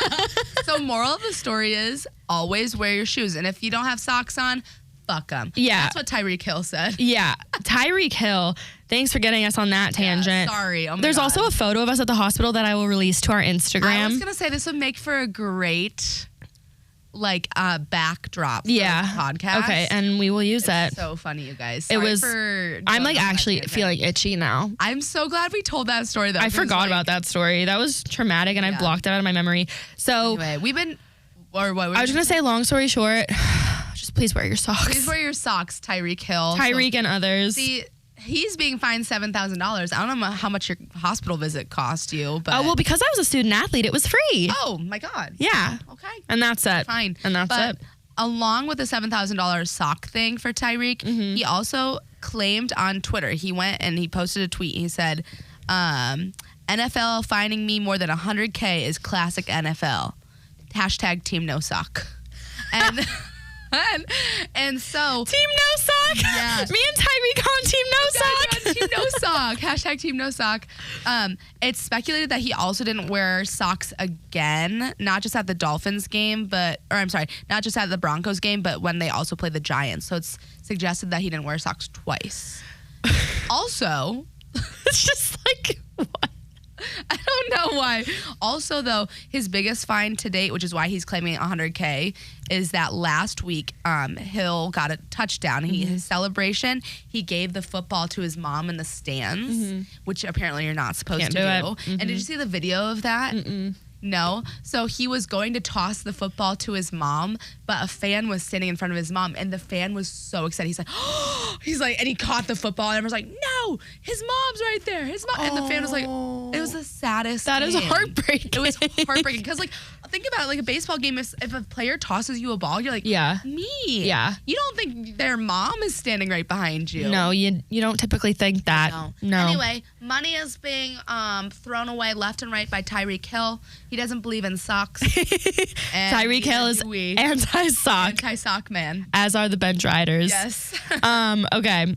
[SPEAKER 1] So moral of the story is always wear your shoes. And if you don't have socks on, fuck them.
[SPEAKER 2] Yeah.
[SPEAKER 1] That's what Tyreek Hill said.
[SPEAKER 2] Yeah. Tyreek Hill. Thanks for getting us on that tangent.
[SPEAKER 1] Sorry. Oh my
[SPEAKER 2] There's
[SPEAKER 1] God.
[SPEAKER 2] also a photo of us at the hospital that I will release to our Instagram.
[SPEAKER 1] I was going to say this would make for a great backdrop for the podcast.
[SPEAKER 2] Okay, and we will use that.
[SPEAKER 1] So funny, you guys.
[SPEAKER 2] I'm like actually feeling itchy now.
[SPEAKER 1] I'm so glad we told that story though.
[SPEAKER 2] I forgot about that story. That was traumatic and I blocked it out of my memory. So
[SPEAKER 1] anyway,
[SPEAKER 2] I was gonna say, long story short, just please wear your socks.
[SPEAKER 1] Please wear your socks, Tyreek Hill.
[SPEAKER 2] And others.
[SPEAKER 1] See, he's being fined $7,000. I don't know how much your hospital visit cost you, but
[SPEAKER 2] well, because I was a student athlete, it was free.
[SPEAKER 1] Oh my God.
[SPEAKER 2] Yeah.
[SPEAKER 1] Okay.
[SPEAKER 2] And that's it.
[SPEAKER 1] Fine.
[SPEAKER 2] And that's it.
[SPEAKER 1] Along with the $7,000 sock thing for Tyreek, he also claimed on Twitter. He went and he posted a tweet. He said, "NFL fining me more than $100K is classic NFL. Hashtag team no sock." And and so
[SPEAKER 2] team no sock.
[SPEAKER 1] Yes.
[SPEAKER 2] Me and Tyreek on team no sock.
[SPEAKER 1] Team no sock. Hashtag team no sock. It's speculated that he also didn't wear socks again, not just at the Dolphins game, not just at the Broncos game, but when they also played the Giants. So it's suggested that he didn't wear socks twice. Also,
[SPEAKER 2] it's just like, what?
[SPEAKER 1] I don't know why. Also, though, his biggest fine to date, which is why he's claiming $100K, is that last week Hill got a touchdown. His celebration, he gave the football to his mom in the stands, which apparently you're not supposed to do. And did you see the video of that? No. So he was going to toss the football to his mom, but a fan was standing in front of his mom, and the fan was so excited. He's like, oh, and he caught the football, and everyone's like, no, his mom's right there. His mom. And the fan was like, it was the saddest
[SPEAKER 2] That
[SPEAKER 1] thing.
[SPEAKER 2] is heartbreaking.
[SPEAKER 1] It was heartbreaking. Because, think about it, like a baseball game, if a player tosses you a ball, you're like, me.
[SPEAKER 2] Yeah.
[SPEAKER 1] You don't think their mom is standing right behind you.
[SPEAKER 2] No, you don't typically think that. No.
[SPEAKER 1] Anyway, money is being thrown away left and right by Tyreek Hill. He doesn't believe in socks.
[SPEAKER 2] Tyreek Hill is anti-sock.
[SPEAKER 1] Anti-sock man.
[SPEAKER 2] As are the bench riders.
[SPEAKER 1] Yes.
[SPEAKER 2] Okay.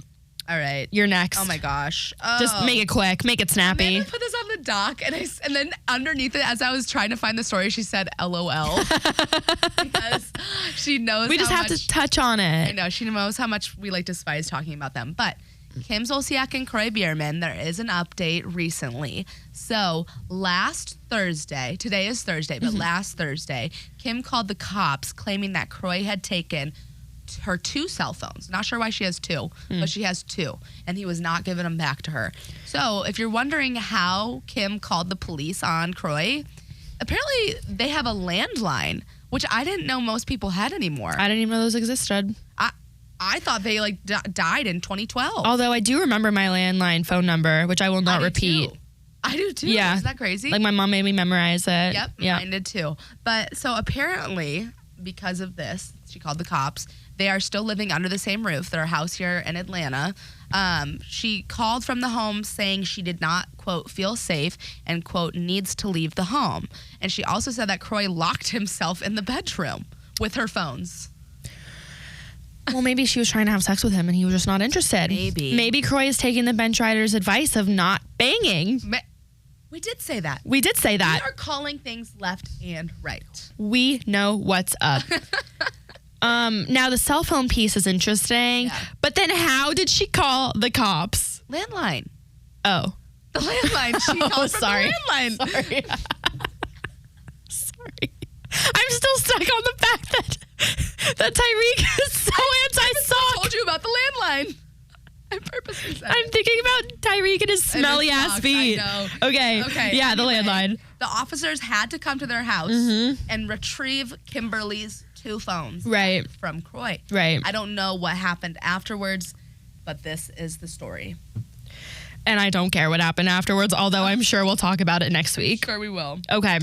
[SPEAKER 1] All right.
[SPEAKER 2] You're next.
[SPEAKER 1] Oh my gosh.
[SPEAKER 2] Just make it quick. Make it snappy.
[SPEAKER 1] Amanda put this on the doc, and then underneath it, as I was trying to find the story, she said LOL. Because she knows
[SPEAKER 2] we just have to touch on it.
[SPEAKER 1] I know. She knows how much we despise talking about them. But Kim Zolciak and Kroy Biermann, there is an update recently. So last Thursday, today is Thursday, but last Thursday, Kim called the cops claiming that Kroy had taken her 2 cell phones. Not sure why she has 2, but she has 2, and he was not giving them back to her. So if you're wondering how Kim called the police on Kroy, apparently they have a landline, which I didn't know most people had anymore.
[SPEAKER 2] I didn't even know those existed.
[SPEAKER 1] I thought they died in 2012.
[SPEAKER 2] Although I do remember my landline phone number, which I will not repeat.
[SPEAKER 1] I do too.
[SPEAKER 2] Yeah.
[SPEAKER 1] Isn't that crazy?
[SPEAKER 2] Like my mom made me memorize it.
[SPEAKER 1] Yep. Yeah. Mine did too. But so apparently, because of this, She called the cops. They are still living under the same roof, their house here in Atlanta. She called from the home saying she did not, quote, feel safe and, quote, needs to leave the home. And she also said that Kroy locked himself in the bedroom with her phones.
[SPEAKER 2] Well, maybe she was trying to have sex with him and he was just not interested. Maybe Kroy is taking the bench rider's advice of not banging.
[SPEAKER 1] We did say that.
[SPEAKER 2] We did say that.
[SPEAKER 1] We are calling things left and right.
[SPEAKER 2] We know what's up. Now, the cell phone piece is interesting, but then how did she call the cops?
[SPEAKER 1] Landline.
[SPEAKER 2] Oh.
[SPEAKER 1] The landline. She called from the landline.
[SPEAKER 2] Sorry. Sorry. I'm still stuck on the fact that Tyreek is so anti-sock.
[SPEAKER 1] I told you about the landline. I purposely said
[SPEAKER 2] I'm thinking about Tyreek and his smelly ass feet.
[SPEAKER 1] I know.
[SPEAKER 2] Okay. Yeah, anyway, the landline.
[SPEAKER 1] The officers had to come to their house and retrieve Kimberly's 2 phones from Kroy.
[SPEAKER 2] Right.
[SPEAKER 1] I don't know what happened afterwards, but this is the story.
[SPEAKER 2] And I don't care what happened afterwards, although I'm sure we'll talk about it next week.
[SPEAKER 1] Sure we will.
[SPEAKER 2] Okay.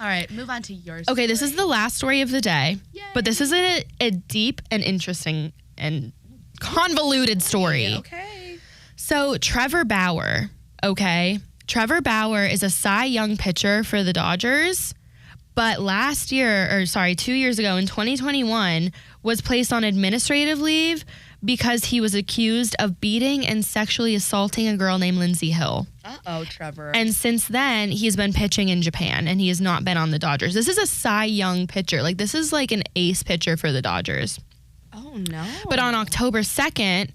[SPEAKER 1] All right, move on to yours.
[SPEAKER 2] Okay, this is the last story of the day.
[SPEAKER 1] Yay.
[SPEAKER 2] But this is a deep and interesting and convoluted story.
[SPEAKER 1] Okay.
[SPEAKER 2] So Trevor Bauer, Trevor Bauer is a Cy Young pitcher for the Dodgers, but 2 years ago in 2021 was placed on administrative leave because he was accused of beating and sexually assaulting a girl named Lindsay Hill.
[SPEAKER 1] Uh-oh, Trevor.
[SPEAKER 2] And since then, he's been pitching in Japan, and he has not been on the Dodgers. This is a Cy Young pitcher. Like, this is like an ace pitcher for the Dodgers.
[SPEAKER 1] Oh, no.
[SPEAKER 2] But on October 2nd,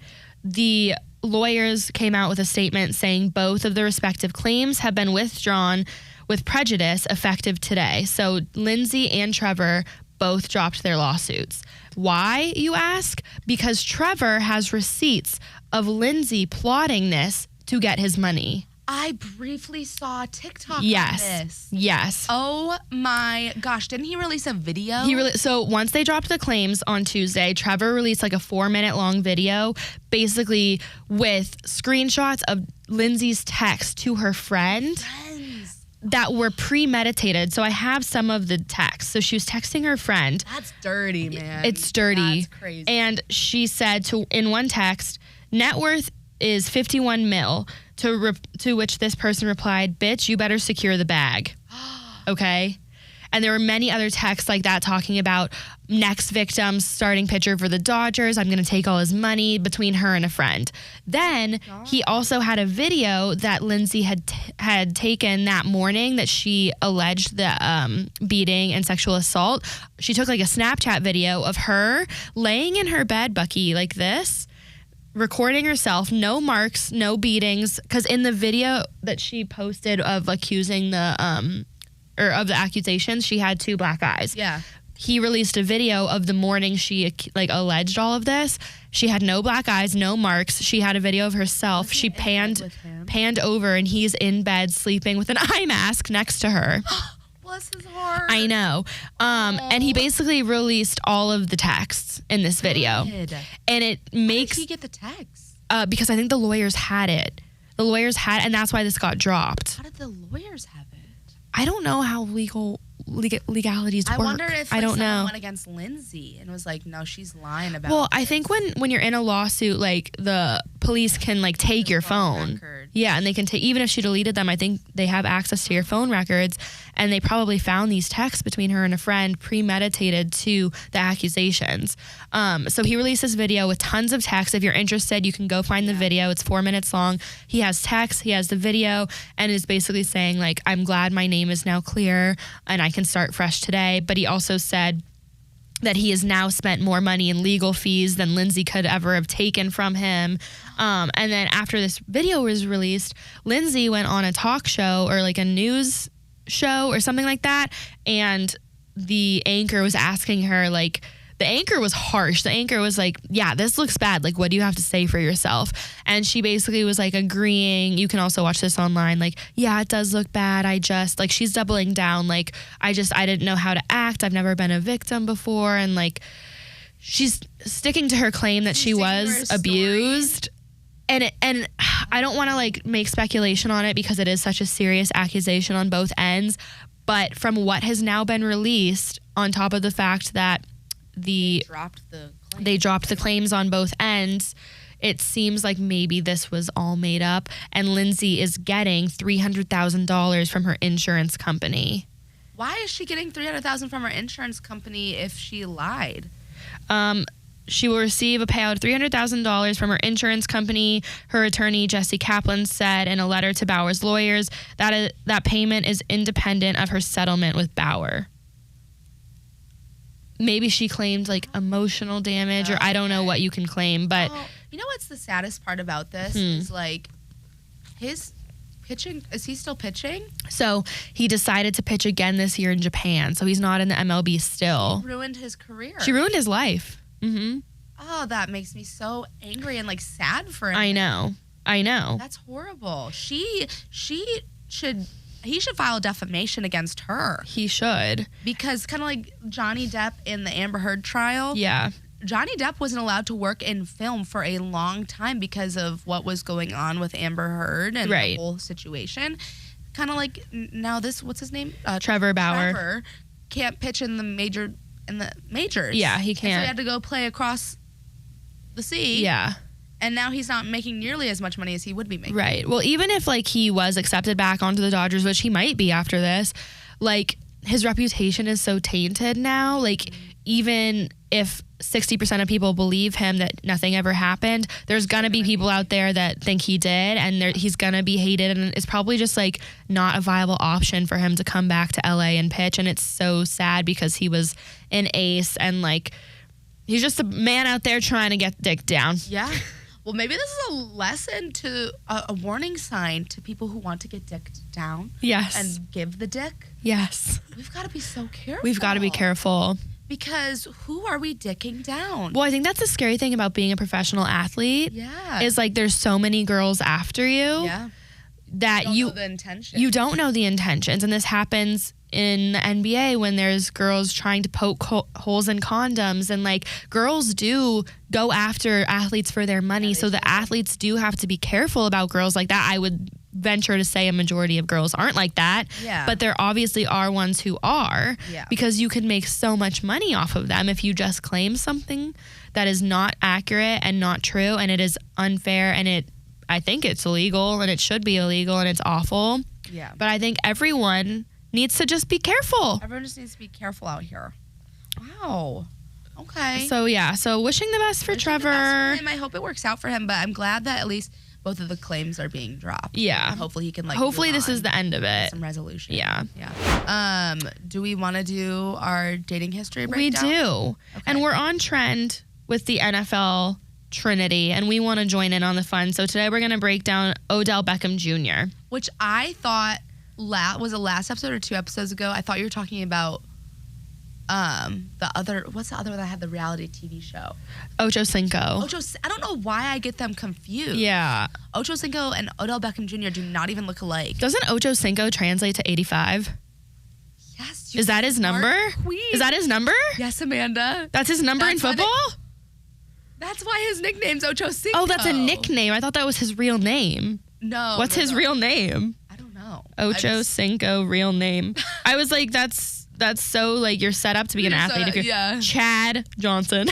[SPEAKER 2] the lawyers came out with a statement saying both of the respective claims have been withdrawn with prejudice effective today. So Lindsay and Trevor both dropped their lawsuits. Why, you ask? Because Trevor has receipts of Lindsay plotting this to get his money.
[SPEAKER 1] I briefly saw a TikTok on this.
[SPEAKER 2] Yes.
[SPEAKER 1] Oh my gosh. Didn't he release a video?
[SPEAKER 2] So once they dropped the claims on Tuesday, Trevor released like a 4-minute long video, basically with screenshots of Lindsay's text to her friend that were premeditated. So I have some of the texts. So she was texting her friend.
[SPEAKER 1] That's dirty, man.
[SPEAKER 2] It's dirty.
[SPEAKER 1] That's crazy.
[SPEAKER 2] And she said in one text, net worth is 51 mil. To which this person replied, bitch, you better secure the bag. Okay? And there were many other texts like that talking about next victim, starting pitcher for the Dodgers. I'm going to take all his money, between her and a friend. Then he also had a video that Lindsay had taken that morning that she alleged the beating and sexual assault. She took like a Snapchat video of her laying in her bed, Bucky, like this, recording herself, no marks, no beatings, because in the video that she posted of accusing of the accusations, she had 2 black eyes.
[SPEAKER 1] Yeah.
[SPEAKER 2] He released a video of the morning she alleged all of this. She had no black eyes, no marks. She had a video of herself. She panned over, and he's in bed sleeping with an eye mask next to her.
[SPEAKER 1] Bless his heart.
[SPEAKER 2] I know. And he basically released all of the texts in this video. And it makes...
[SPEAKER 1] How did he get the text?
[SPEAKER 2] Because I think the lawyers had it. And that's why this got dropped.
[SPEAKER 1] How did the lawyers have it?
[SPEAKER 2] I don't know how legalities work.
[SPEAKER 1] I wonder if
[SPEAKER 2] someone
[SPEAKER 1] went against Lindsay and was like, no, she's lying about
[SPEAKER 2] Well, I think when you're in a lawsuit, like the police can like take your phone. Yeah, and they can take, even if she deleted them, I think they have access to your phone records, and they probably found these texts between her and a friend premeditated to the accusations. So he released this video with tons of texts. If you're interested, you can go find the video. It's 4 minutes long. He has text, he has the video, and is basically saying like, I'm glad my name is now clear and I can start fresh today. But he also said that he has now spent more money in legal fees than Lindsay could ever have taken from him. And then after this video was released, Lindsay went on a talk show or like a news show or something like that. And the anchor was asking her, like, the anchor was harsh. The anchor was like, yeah, this looks bad. Like, what do you have to say for yourself? And she basically was like agreeing. You can also watch this online. Like, yeah, it does look bad. She's doubling down. Like, I didn't know how to act. I've never been a victim before. And like, she's sticking to her claim that she was abused. And I don't want to like make speculation on it because it is such a serious accusation on both ends. But from what has now been released, on top of the fact that
[SPEAKER 1] dropped the claim.
[SPEAKER 2] They dropped the claims on both ends. It seems like maybe this was all made up, and Lindsay is getting $300,000 from her insurance company.
[SPEAKER 1] Why is she getting $300,000 from her insurance company if she lied?
[SPEAKER 2] She will receive a payout of $300,000 from her insurance company. Her attorney, Jesse Kaplan, said in a letter to Bauer's lawyers that that payment is independent of her settlement with Bauer. Maybe she claimed like emotional damage, or I don't know what you can claim, but
[SPEAKER 1] you know what's the saddest part about this is like his pitching. Is he still pitching?
[SPEAKER 2] So he decided to pitch again this year in Japan, so he's not in the MLB still.
[SPEAKER 1] She ruined his career.
[SPEAKER 2] She ruined his life.
[SPEAKER 1] Oh, that makes me so angry and like sad for him.
[SPEAKER 2] I know.
[SPEAKER 1] That's horrible. He should file defamation against her.
[SPEAKER 2] He should.
[SPEAKER 1] Because kind of like Johnny Depp in the Amber Heard trial.
[SPEAKER 2] Yeah.
[SPEAKER 1] Johnny Depp wasn't allowed to work in film for a long time because of what was going on with Amber Heard and the whole situation. Kind of like now what's his name?
[SPEAKER 2] Trevor Bauer.
[SPEAKER 1] Trevor can't pitch in the majors.
[SPEAKER 2] Yeah, he can't.
[SPEAKER 1] And so he had to go play across the sea.
[SPEAKER 2] Yeah.
[SPEAKER 1] And now he's not making nearly as much money as he would be making.
[SPEAKER 2] Right. Well, even if like he was accepted back onto the Dodgers, which he might be after this, like his reputation is so tainted now. Like even if 60% of people believe him that nothing ever happened, there's gonna be people out there that think he did, and he's gonna be hated, and it's probably just like not a viable option for him to come back to LA and pitch. And it's so sad because he was an ace, and like he's just a man out there trying to get dick down.
[SPEAKER 1] Yeah. Well, maybe this is a lesson to a warning sign to people who want to get dicked down.
[SPEAKER 2] Yes.
[SPEAKER 1] And give the dick.
[SPEAKER 2] Yes.
[SPEAKER 1] We've got to be so careful.
[SPEAKER 2] We've got to be careful.
[SPEAKER 1] Because who are we dicking down?
[SPEAKER 2] Well, I think that's the scary thing about being a professional athlete.
[SPEAKER 1] Yeah.
[SPEAKER 2] Is like there's so many girls after you.
[SPEAKER 1] Yeah.
[SPEAKER 2] That
[SPEAKER 1] you don't know the intention.
[SPEAKER 2] You don't know the intentions. And this happens in the NBA when there's girls trying to poke holes in condoms, and like girls do go after athletes for their money. Yeah, so the athletes do have to be careful about girls like that. I would venture to say a majority of girls aren't like that.
[SPEAKER 1] Yeah.
[SPEAKER 2] But there obviously are ones who are.
[SPEAKER 1] Yeah. Because
[SPEAKER 2] you can make so much money off of them if you just claim something that is not accurate and not true, and it is unfair, and I think it's illegal, and it should be illegal, and it's awful.
[SPEAKER 1] Yeah.
[SPEAKER 2] But I think everyone needs to just be careful.
[SPEAKER 1] Everyone just needs to be careful out here. Wow. Okay.
[SPEAKER 2] So yeah. So wishing the best for Trevor.
[SPEAKER 1] The best for him. I hope it works out for him, but I'm glad that at least both of the claims are being dropped.
[SPEAKER 2] Yeah.
[SPEAKER 1] And hopefully he can
[SPEAKER 2] hopefully this is the end of it.
[SPEAKER 1] Some resolution.
[SPEAKER 2] Yeah.
[SPEAKER 1] Yeah. Do we want to do our dating history breakdown?
[SPEAKER 2] We do. Okay. And we're on trend with the NFL Trinity, and we want to join in on the fun. So today we're going to break down Odell Beckham Jr.
[SPEAKER 1] Which I thought was the last episode or 2 episodes ago. I thought you were talking about what's the other one that had the reality TV show?
[SPEAKER 2] Ocho Cinco.
[SPEAKER 1] I don't know why I get them confused.
[SPEAKER 2] Yeah.
[SPEAKER 1] Ocho Cinco and Odell Beckham Jr. do not even look alike.
[SPEAKER 2] Doesn't Ocho Cinco translate to 85?
[SPEAKER 1] Yes.
[SPEAKER 2] Is that his number?
[SPEAKER 1] Queen.
[SPEAKER 2] Is that his number?
[SPEAKER 1] Yes, Amanda.
[SPEAKER 2] That's his number in football?
[SPEAKER 1] That's why his nickname's Ocho Cinco.
[SPEAKER 2] Oh, that's a nickname. I thought that was his real name.
[SPEAKER 1] No.
[SPEAKER 2] What's his real name?
[SPEAKER 1] I don't know.
[SPEAKER 2] Ocho Cinco, real name. I was like, that's so like you're set up to be an athlete if you're Chad Johnson.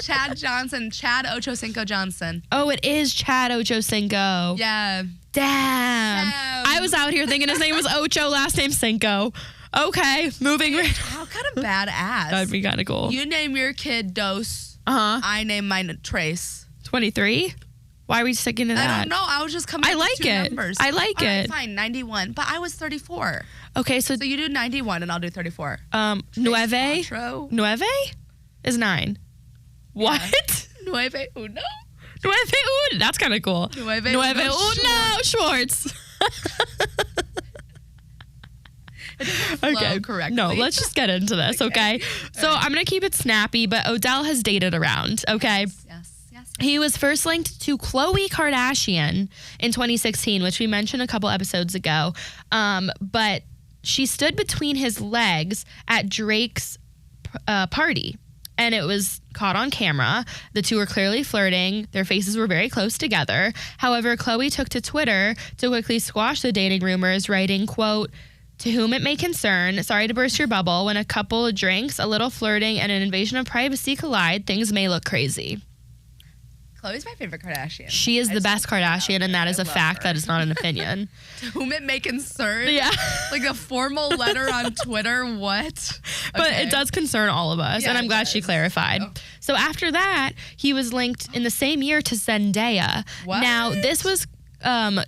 [SPEAKER 1] Chad Ocho Cinco Johnson.
[SPEAKER 2] Oh, it is Chad Ocho Cinco.
[SPEAKER 1] Yeah.
[SPEAKER 2] Damn. I was out here thinking his name was Ocho, last name Cinco. Okay, moving.
[SPEAKER 1] How kind of badass.
[SPEAKER 2] That'd be kind of cool.
[SPEAKER 1] You name your kid Dos.
[SPEAKER 2] I
[SPEAKER 1] name mine Trace.
[SPEAKER 2] 23? Why are we sticking to that?
[SPEAKER 1] I don't know. I was just coming up with 2 numbers.
[SPEAKER 2] I like it.
[SPEAKER 1] Fine, 91. But I was 34.
[SPEAKER 2] Okay, so
[SPEAKER 1] you do 91 and I'll do 34.
[SPEAKER 2] Nueve? Nueve is 9. What?
[SPEAKER 1] Yeah. Nueve uno?
[SPEAKER 2] Nueve uno. That's kind of cool.
[SPEAKER 1] Nueve uno
[SPEAKER 2] Schwartz.
[SPEAKER 1] Okay, correct.
[SPEAKER 2] No, let's just get into this, okay? So I'm going to keep it snappy, but Odell has dated around, okay?
[SPEAKER 1] Yes.
[SPEAKER 2] He was first linked to Khloe Kardashian in 2016, which we mentioned a couple episodes ago. But she stood between his legs at Drake's party, and it was caught on camera. The two were clearly flirting. Their faces were very close together. However, Khloe took to Twitter to quickly squash the dating rumors, writing, quote, To whom it may concern, sorry to burst your bubble, when a couple drinks, a little flirting, and an invasion of privacy collide, things may look crazy.
[SPEAKER 1] Khloe's my favorite Kardashian.
[SPEAKER 2] She is the best Kardashian, and that is a fact. That is not an opinion.
[SPEAKER 1] To whom it may concern?
[SPEAKER 2] Yeah.
[SPEAKER 1] Like a formal letter on Twitter? What?
[SPEAKER 2] But it does concern all of us, and I'm glad she clarified. Oh. So after that, he was linked in the same year to Zendaya.
[SPEAKER 1] What?
[SPEAKER 2] Now, this was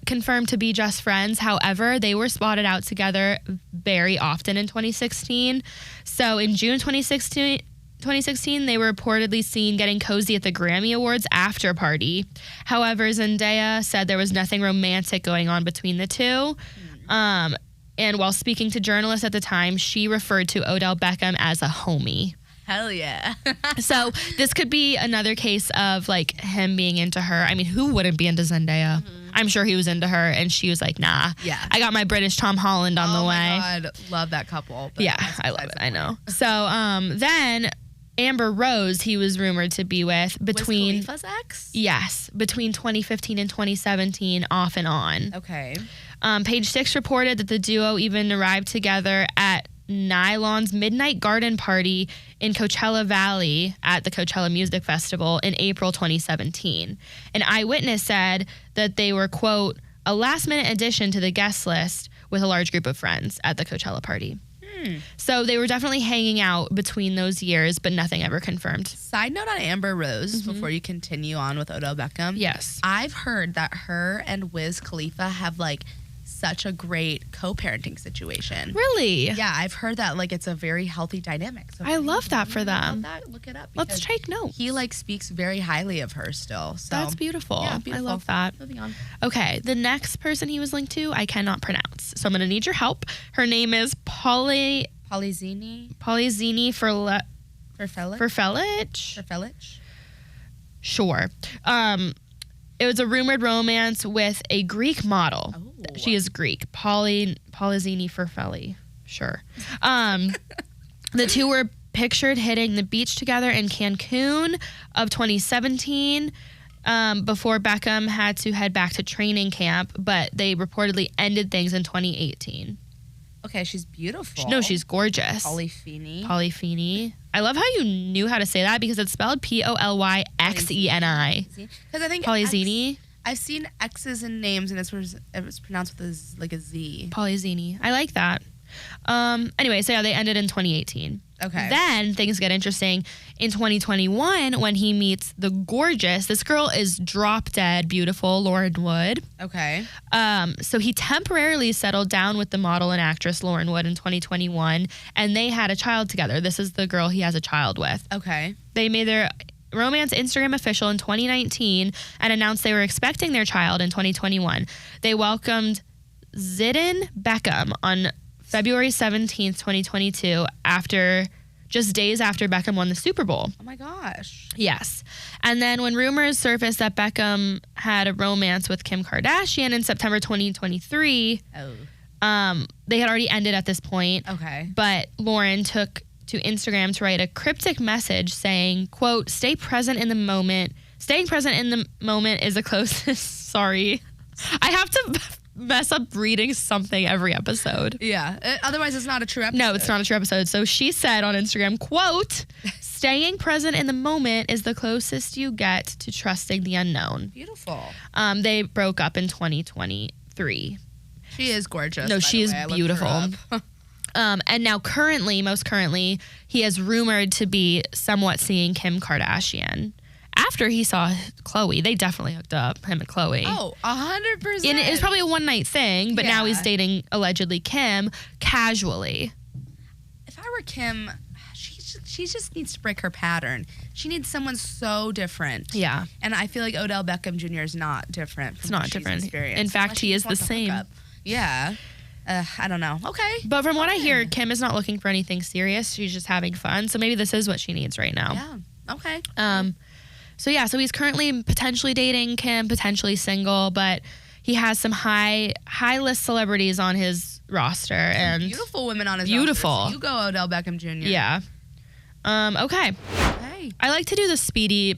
[SPEAKER 2] confirmed to be just friends. However, they were spotted out together very often in 2016. So in June 2016, they were reportedly seen getting cozy at the Grammy Awards after party. However, Zendaya said there was nothing romantic going on between the two. And while speaking to journalists at the time, she referred to Odell Beckham as a homie.
[SPEAKER 1] Hell yeah.
[SPEAKER 2] So this could be another case of like him being into her. I mean, who wouldn't be into Zendaya? I'm sure he was into her, and she was like, nah.
[SPEAKER 1] Yeah.
[SPEAKER 2] I got my British Tom Holland on the way.
[SPEAKER 1] Oh my God. Love that couple.
[SPEAKER 2] Yeah, I love it. I know. So then Amber Rose, he was rumored to be with between...
[SPEAKER 1] Was Khalifa's ex?
[SPEAKER 2] Yes, between 2015 and 2017, off and on.
[SPEAKER 1] Okay.
[SPEAKER 2] Page Six reported that the duo even arrived together at Nylon's Midnight Garden Party in Coachella Valley at the Coachella Music Festival in April 2017. An eyewitness said that they were, quote, a last-minute addition to the guest list with a large group of friends at the Coachella party. So they were definitely hanging out between those years, but nothing ever confirmed.
[SPEAKER 1] Side note on Amber Rose, before you continue on with Odell Beckham.
[SPEAKER 2] Yes.
[SPEAKER 1] I've heard that her and Wiz Khalifa have like such a great co-parenting situation.
[SPEAKER 2] Really?
[SPEAKER 1] Yeah, I've heard that like it's a very healthy dynamic. So
[SPEAKER 2] I love that for them.
[SPEAKER 1] Look it up.
[SPEAKER 2] Let's take notes.
[SPEAKER 1] He like speaks very highly of her still. So
[SPEAKER 2] That's beautiful.
[SPEAKER 1] Yeah, beautiful.
[SPEAKER 2] I love that.
[SPEAKER 1] Moving on.
[SPEAKER 2] Okay, the next person he was linked to, I cannot pronounce. So I'm going to need your help. Her name is
[SPEAKER 1] Polyzini
[SPEAKER 2] Ferfelich.
[SPEAKER 1] Ferfelich?
[SPEAKER 2] Sure. It was a rumored romance with a Greek model.
[SPEAKER 1] Oh.
[SPEAKER 2] She is Greek. Polyzini Ferfelich. Sure. The two were pictured hitting the beach together in Cancun of 2017 before Beckham had to head back to training camp, but they reportedly ended things in 2018.
[SPEAKER 1] Okay, she's beautiful.
[SPEAKER 2] No, she's gorgeous.
[SPEAKER 1] Polypheny.
[SPEAKER 2] I love how you knew how to say that because it's spelled Polyxeni.
[SPEAKER 1] Because I think
[SPEAKER 2] Polyzini.
[SPEAKER 1] I've seen X's in names and it was pronounced with like a Z.
[SPEAKER 2] Polyzini. I like that. Anyway, so yeah, they ended in 2018.
[SPEAKER 1] Okay.
[SPEAKER 2] Then things get interesting in 2021 when he meets the gorgeous, this girl is drop dead beautiful, Lauren Wood.
[SPEAKER 1] Okay.
[SPEAKER 2] So he temporarily settled down with the model and actress Lauren Wood in 2021, and they had a child together. This is the girl he has a child with.
[SPEAKER 1] Okay.
[SPEAKER 2] They made their romance Instagram official in 2019 and announced they were expecting their child in 2021. They welcomed Zidane Beckham on February 17th, 2022, just days after Beckham won the Super Bowl.
[SPEAKER 1] Oh my gosh.
[SPEAKER 2] Yes. And then when rumors surfaced that Beckham had a romance with Kim Kardashian in September 2023, they had already ended at this point.
[SPEAKER 1] Okay.
[SPEAKER 2] But Lauren took to Instagram to write a cryptic message saying, quote, staying present in the moment is the closest. Sorry. I have to mess up reading something every episode.
[SPEAKER 1] Yeah. Otherwise, it's not a true episode.
[SPEAKER 2] No, it's not a true episode. So she said on Instagram, quote, staying present in the moment is the closest you get to trusting the unknown.
[SPEAKER 1] Beautiful.
[SPEAKER 2] They broke up in 2023.
[SPEAKER 1] She is gorgeous.
[SPEAKER 2] No, she is beautiful. And now most currently, he is rumored to be somewhat seeing Kim Kardashian. After he saw Khloe, they definitely hooked up, him and Khloe.
[SPEAKER 1] Oh, 100%.
[SPEAKER 2] And it was probably a one-night thing, but now he's dating, allegedly, Kim, casually.
[SPEAKER 1] If I were Kim, she just needs to break her pattern. She needs someone so different.
[SPEAKER 2] Yeah.
[SPEAKER 1] And I feel like Odell Beckham Jr. is not different from what she's experienced.
[SPEAKER 2] In fact, he is the same.
[SPEAKER 1] Yeah. I don't know. Okay.
[SPEAKER 2] But from what I hear, Kim is not looking for anything serious. She's just having fun. So maybe this is what she needs right now.
[SPEAKER 1] Yeah. Okay.
[SPEAKER 2] So he's currently potentially dating Kim, potentially single, but he has some high list celebrities on his roster and
[SPEAKER 1] beautiful women on his roster. So you go Odell Beckham Jr.
[SPEAKER 2] Yeah. Okay. I like to do the speedy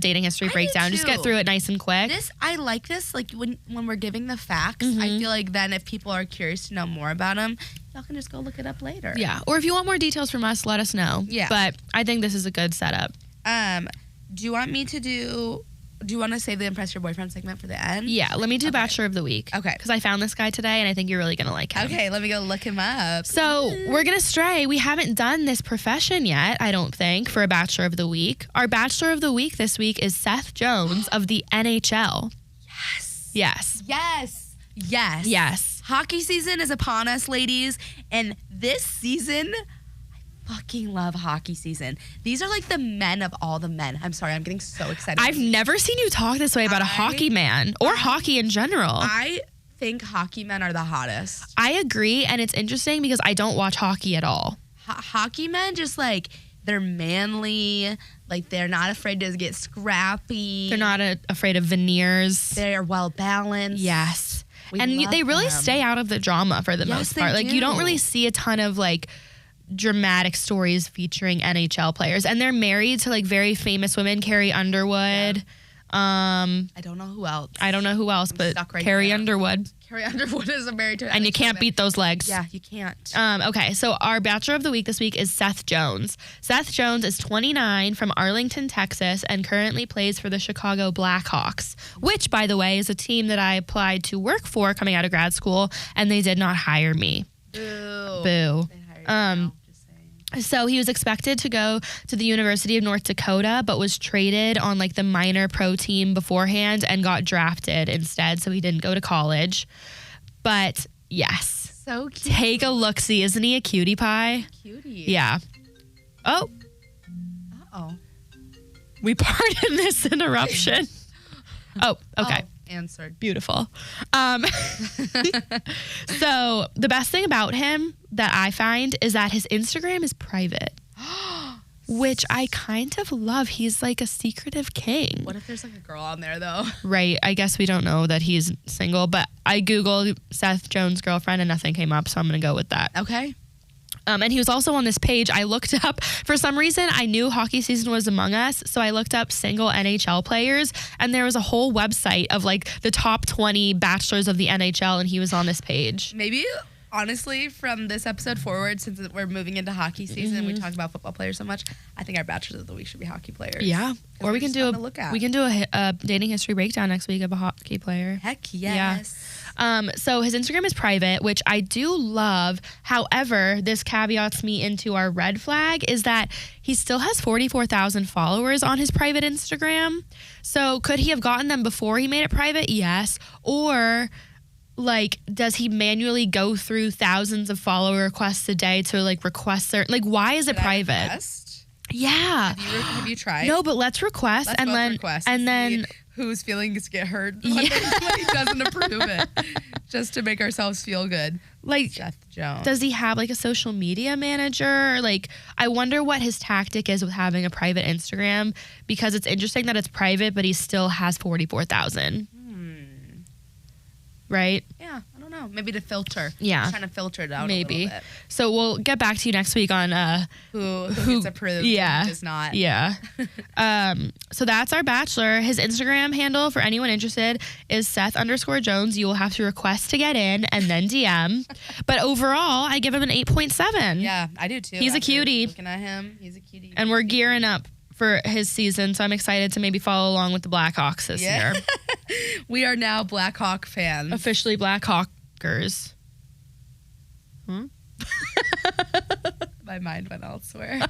[SPEAKER 2] dating history breakdown. Just get through it nice and quick.
[SPEAKER 1] I like this. Like when we're giving the facts, I feel like then if people are curious to know more about him, y'all can just go look it up later.
[SPEAKER 2] Yeah. Or if you want more details from us, let us know.
[SPEAKER 1] Yeah.
[SPEAKER 2] But I think this is a good setup.
[SPEAKER 1] Do you want me to do you want to save the Impress Your Boyfriend segment for the end?
[SPEAKER 2] Yeah, let me do Bachelor of the Week.
[SPEAKER 1] Okay.
[SPEAKER 2] Because I found this guy today, and I think you're really going to like him.
[SPEAKER 1] Okay, let me go look him up.
[SPEAKER 2] So we're going to stray. We haven't done this profession yet, I don't think, for a Bachelor of the Week. Our Bachelor of the Week this week is Seth Jones of the NHL.
[SPEAKER 1] Yes.
[SPEAKER 2] Yes.
[SPEAKER 1] Yes. Yes.
[SPEAKER 2] Yes.
[SPEAKER 1] Hockey season is upon us, ladies. And this season, I fucking love hockey season. These are like the men of all the men. I'm sorry, I'm getting so excited.
[SPEAKER 2] I've never seen you talk this way about a hockey man or hockey in general.
[SPEAKER 1] I think hockey men are the hottest.
[SPEAKER 2] I agree, and it's interesting because I don't watch hockey at all.
[SPEAKER 1] Hockey men just like, they're manly, like they're not afraid to get scrappy.
[SPEAKER 2] They're not afraid of veneers.
[SPEAKER 1] They're well balanced.
[SPEAKER 2] Yes.
[SPEAKER 1] We
[SPEAKER 2] And
[SPEAKER 1] love
[SPEAKER 2] they really
[SPEAKER 1] them.
[SPEAKER 2] stay out of the drama for the most part.
[SPEAKER 1] they
[SPEAKER 2] Like, you don't
[SPEAKER 1] do.
[SPEAKER 2] really see a ton of like dramatic stories featuring NHL players. And they're married to like very famous women, Carrie Underwood.
[SPEAKER 1] I don't know who else.
[SPEAKER 2] I don't know who else, but
[SPEAKER 1] stuck right
[SPEAKER 2] Carrie
[SPEAKER 1] there.
[SPEAKER 2] Underwood.
[SPEAKER 1] Carrie Underwood is married to an
[SPEAKER 2] And you
[SPEAKER 1] NHL
[SPEAKER 2] can't
[SPEAKER 1] man.
[SPEAKER 2] beat those legs.
[SPEAKER 1] Yeah, you can't.
[SPEAKER 2] Okay, so our Bachelor of the Week this week is Seth Jones. Seth Jones is 29 from Arlington, Texas, and currently plays for the Chicago Blackhawks, which, by the way, is a team that I applied to work for coming out of grad school, and they did not hire me.
[SPEAKER 1] Boo.
[SPEAKER 2] Boo.
[SPEAKER 1] They hired you now, just saying.
[SPEAKER 2] So he was expected to go to the University of North Dakota, but was traded on like the minor pro team beforehand and got drafted instead, so he didn't go to college. But yes,
[SPEAKER 1] So cute.
[SPEAKER 2] take a look-see. Isn't he a cutie pie?
[SPEAKER 1] Cutie.
[SPEAKER 2] Yeah. Oh,
[SPEAKER 1] Uh-oh.
[SPEAKER 2] we pardon this interruption. Oh, okay.
[SPEAKER 1] Oh, answered.
[SPEAKER 2] Beautiful. So the best thing about him that I find is that his Instagram is private, which I kind of love. He's like a secretive king.
[SPEAKER 1] What if there's like a girl on there though?
[SPEAKER 2] Right. I guess we don't know that he's single, but I Googled Seth Jones' girlfriend and nothing came up, so I'm going to go with that.
[SPEAKER 1] Okay.
[SPEAKER 2] And he was also on this page. I looked up, for some reason, I knew hockey season was among us, so I looked up single NHL players, and there was a whole website of like the top 20 bachelors of the NHL, and he was on this page.
[SPEAKER 1] Maybe, honestly, from this episode forward, since we're moving into hockey season and we talk about football players so much, I think our Bachelors of the Week should be hockey players.
[SPEAKER 2] Yeah. Or we can do a dating history breakdown next week of a hockey player.
[SPEAKER 1] Heck yes.
[SPEAKER 2] So his Instagram is private, which I do love. However, this caveats me into our red flag is that he still has 44,000 followers on his private Instagram. So could he have gotten them before he made it private? Yes. Or like, does he manually go through thousands of follower requests a day to like request certain, like, why is it private?
[SPEAKER 1] Request?
[SPEAKER 2] Yeah.
[SPEAKER 1] Have you tried?
[SPEAKER 2] No, but let's request
[SPEAKER 1] Let's
[SPEAKER 2] and
[SPEAKER 1] both
[SPEAKER 2] then
[SPEAKER 1] request
[SPEAKER 2] and
[SPEAKER 1] see
[SPEAKER 2] then
[SPEAKER 1] whose feelings get hurt when he doesn't approve it, just to make ourselves feel good.
[SPEAKER 2] like
[SPEAKER 1] Seth Jones.
[SPEAKER 2] does he have like a social media manager? Like, I wonder what his tactic is with having a private Instagram, because it's interesting that it's private, but he still has 44,000. Right?
[SPEAKER 1] Yeah, I don't know. Maybe to filter.
[SPEAKER 2] Yeah.
[SPEAKER 1] He's trying to filter it out
[SPEAKER 2] Maybe.
[SPEAKER 1] a little bit.
[SPEAKER 2] So we'll get back to you next week on
[SPEAKER 1] Who gets approved
[SPEAKER 2] yeah.
[SPEAKER 1] and who does not.
[SPEAKER 2] Yeah. So that's our Bachelor. His Instagram handle, for anyone interested, is Seth_Jones. You will have to request to get in and then DM. But overall, I give him an 8.7.
[SPEAKER 1] Yeah, I do too.
[SPEAKER 2] He's a
[SPEAKER 1] After
[SPEAKER 2] cutie.
[SPEAKER 1] Looking at him, he's a cutie.
[SPEAKER 2] And we're gearing up for his season, so I'm excited to maybe follow along with the Blackhawks this year.
[SPEAKER 1] We are now Blackhawk fans.
[SPEAKER 2] Officially Blackhawkers.
[SPEAKER 1] My mind went elsewhere.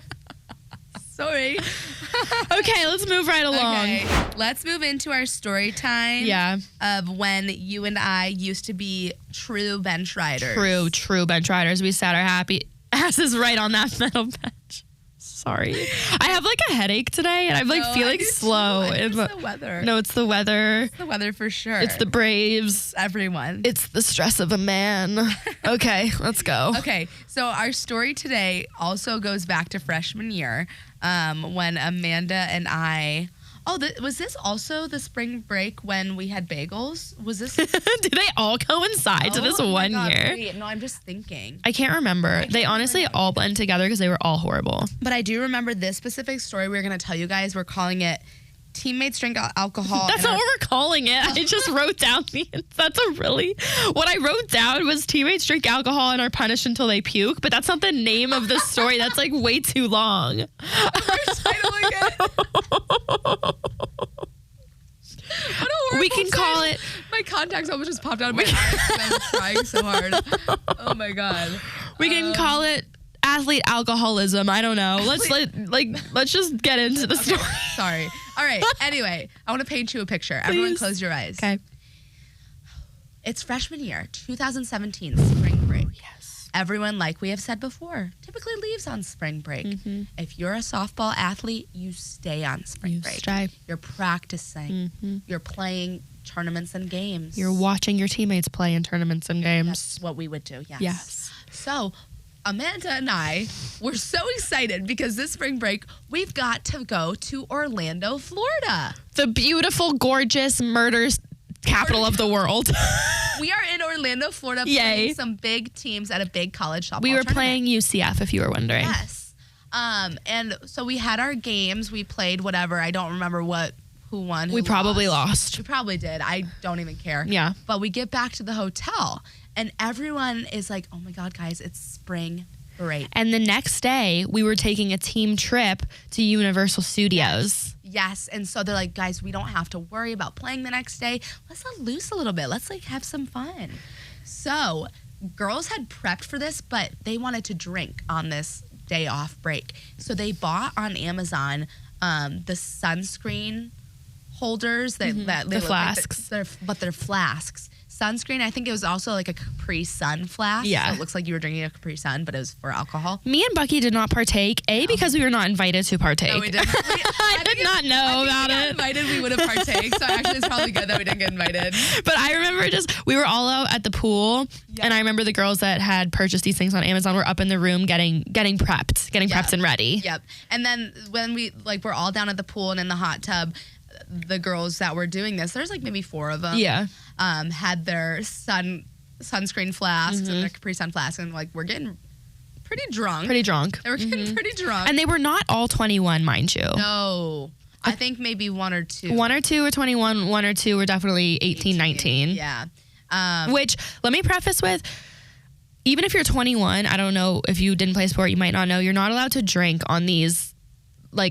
[SPEAKER 1] Sorry.
[SPEAKER 2] Okay, let's move right along.
[SPEAKER 1] Okay, let's move into our story time.
[SPEAKER 2] Yeah.
[SPEAKER 1] Of when you and I used to be true bench riders.
[SPEAKER 2] True bench riders. We sat our happy asses right on that metal bench. Sorry. I have like a headache today and I'm like feeling slow.
[SPEAKER 1] It's the weather.
[SPEAKER 2] No, it's the weather.
[SPEAKER 1] It's the weather for sure.
[SPEAKER 2] It's the Braves.
[SPEAKER 1] Everyone.
[SPEAKER 2] It's the stress of a man. Okay, let's go.
[SPEAKER 1] Okay, so our story today also goes back to freshman year, when Amanda and I. Oh, was this also the spring break when we had bagels? Was this?
[SPEAKER 2] Did they all coincide to this
[SPEAKER 1] Oh my
[SPEAKER 2] 1
[SPEAKER 1] God,
[SPEAKER 2] year?
[SPEAKER 1] wait, no, I'm just thinking.
[SPEAKER 2] I can't remember. They honestly all blend together because they were all horrible.
[SPEAKER 1] But I do remember this specific story we're going to tell you guys. We're calling it teammates drink alcohol.
[SPEAKER 2] That's not what we're calling it. I just wrote down what I wrote down was teammates drink alcohol and are punished until they puke, but that's not the name of the story. That's like way too long.
[SPEAKER 1] We're titling it.
[SPEAKER 2] We can call it.
[SPEAKER 1] My contacts almost just popped out of my eyes because I was trying so hard. Oh my God.
[SPEAKER 2] We can call it athlete alcoholism. I don't know. Let's just get into the story.
[SPEAKER 1] Sorry. All right. Anyway, I want to paint you a picture.
[SPEAKER 2] Please.
[SPEAKER 1] Everyone close your eyes.
[SPEAKER 2] Okay.
[SPEAKER 1] It's freshman year, 2017, spring break.
[SPEAKER 2] Yes.
[SPEAKER 1] Everyone, like we have said before, typically leaves on spring break.
[SPEAKER 2] Mm-hmm.
[SPEAKER 1] If you're a softball athlete, you stay on spring break.
[SPEAKER 2] Stay.
[SPEAKER 1] You're practicing.
[SPEAKER 2] Mm-hmm.
[SPEAKER 1] You're playing tournaments and games.
[SPEAKER 2] You're watching your teammates play in tournaments and games.
[SPEAKER 1] That's what we would do, yes.
[SPEAKER 2] Yes.
[SPEAKER 1] So, Amanda and I were so excited because this spring break, we've got to go to Orlando, Florida.
[SPEAKER 2] The beautiful, gorgeous murders capital of the world.
[SPEAKER 1] We are in Orlando, Florida,
[SPEAKER 2] Yay.
[SPEAKER 1] playing some big teams at a big college softball
[SPEAKER 2] We were
[SPEAKER 1] tournament.
[SPEAKER 2] playing UCF, if you were wondering.
[SPEAKER 1] Yes. And so we had our games. We played whatever. I don't remember who won.
[SPEAKER 2] We probably lost.
[SPEAKER 1] We probably did. I don't even care.
[SPEAKER 2] Yeah.
[SPEAKER 1] But we get back to the hotel, and everyone is like, oh my God, guys, it's spring break.
[SPEAKER 2] And the next day, we were taking a team trip to Universal Studios.
[SPEAKER 1] Yes. And so they're like, guys, we don't have to worry about playing the next day. Let's let loose a little bit. Let's have some fun. So girls had prepped for this, but they wanted to drink on this day off break. So they bought on Amazon the sunscreen holders that
[SPEAKER 2] The flasks.
[SPEAKER 1] But they're flasks. Sunscreen, I think it was also like a Capri Sun flask.
[SPEAKER 2] Yeah.
[SPEAKER 1] So it looks like you were drinking a Capri Sun, but it was for alcohol.
[SPEAKER 2] Me and Bucky did not partake, because we were not invited to partake.
[SPEAKER 1] No, we didn't.
[SPEAKER 2] I did not know about it.
[SPEAKER 1] Invited, we would have partaked. So actually, it's probably good that we didn't get invited.
[SPEAKER 2] But I remember we were all out at the pool, and I remember the girls that had purchased these things on Amazon were up in the room getting prepped and ready.
[SPEAKER 1] Yep. And then when we're all down at the pool and in the hot tub, the girls that were doing this, there's like maybe 4 of them.
[SPEAKER 2] Yeah.
[SPEAKER 1] Had their sunscreen flasks and their Capri Sun flasks, and we're getting pretty drunk. They were getting pretty drunk.
[SPEAKER 2] And they were not all 21, mind you.
[SPEAKER 1] No. I think maybe 1 or 2.
[SPEAKER 2] 1 or 2 were 21, 1 or 2 were definitely 18, 19.
[SPEAKER 1] Yeah.
[SPEAKER 2] Which, let me preface with, even if you're 21, I don't know if you didn't play sport, you might not know, you're not allowed to drink on these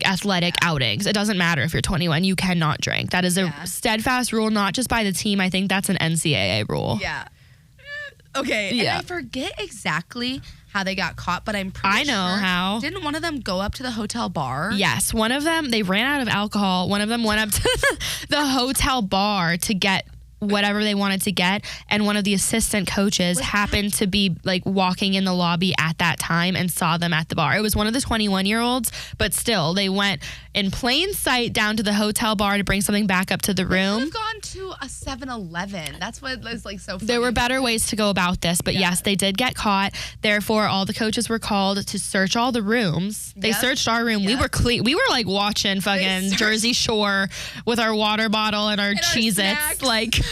[SPEAKER 2] athletic outings. It doesn't matter if you're 21, you cannot drink. That is a steadfast rule, not just by the team. I think that's an NCAA rule.
[SPEAKER 1] Yeah. Okay.
[SPEAKER 2] Yeah.
[SPEAKER 1] And I forget exactly how they got caught, but I'm pretty sure.
[SPEAKER 2] I know how.
[SPEAKER 1] Didn't one of them go up to the hotel bar?
[SPEAKER 2] Yes. One of them, they ran out of alcohol. One of them went up to the hotel bar to get whatever they wanted to get, and one of the assistant coaches happened to be walking in the lobby at that time and saw them at the bar. It was one of the 21-year-olds, but still they went in plain sight down to the hotel bar to bring something back up to the room.
[SPEAKER 1] We've gone to a 7-Eleven. That's what is so funny.
[SPEAKER 2] There were better ways to go about this, but yes, they did get caught. Therefore, all the coaches were called to search all the rooms. They searched our room. We were we were watching fucking Jersey Shore with our water bottle and our Cheez-Its.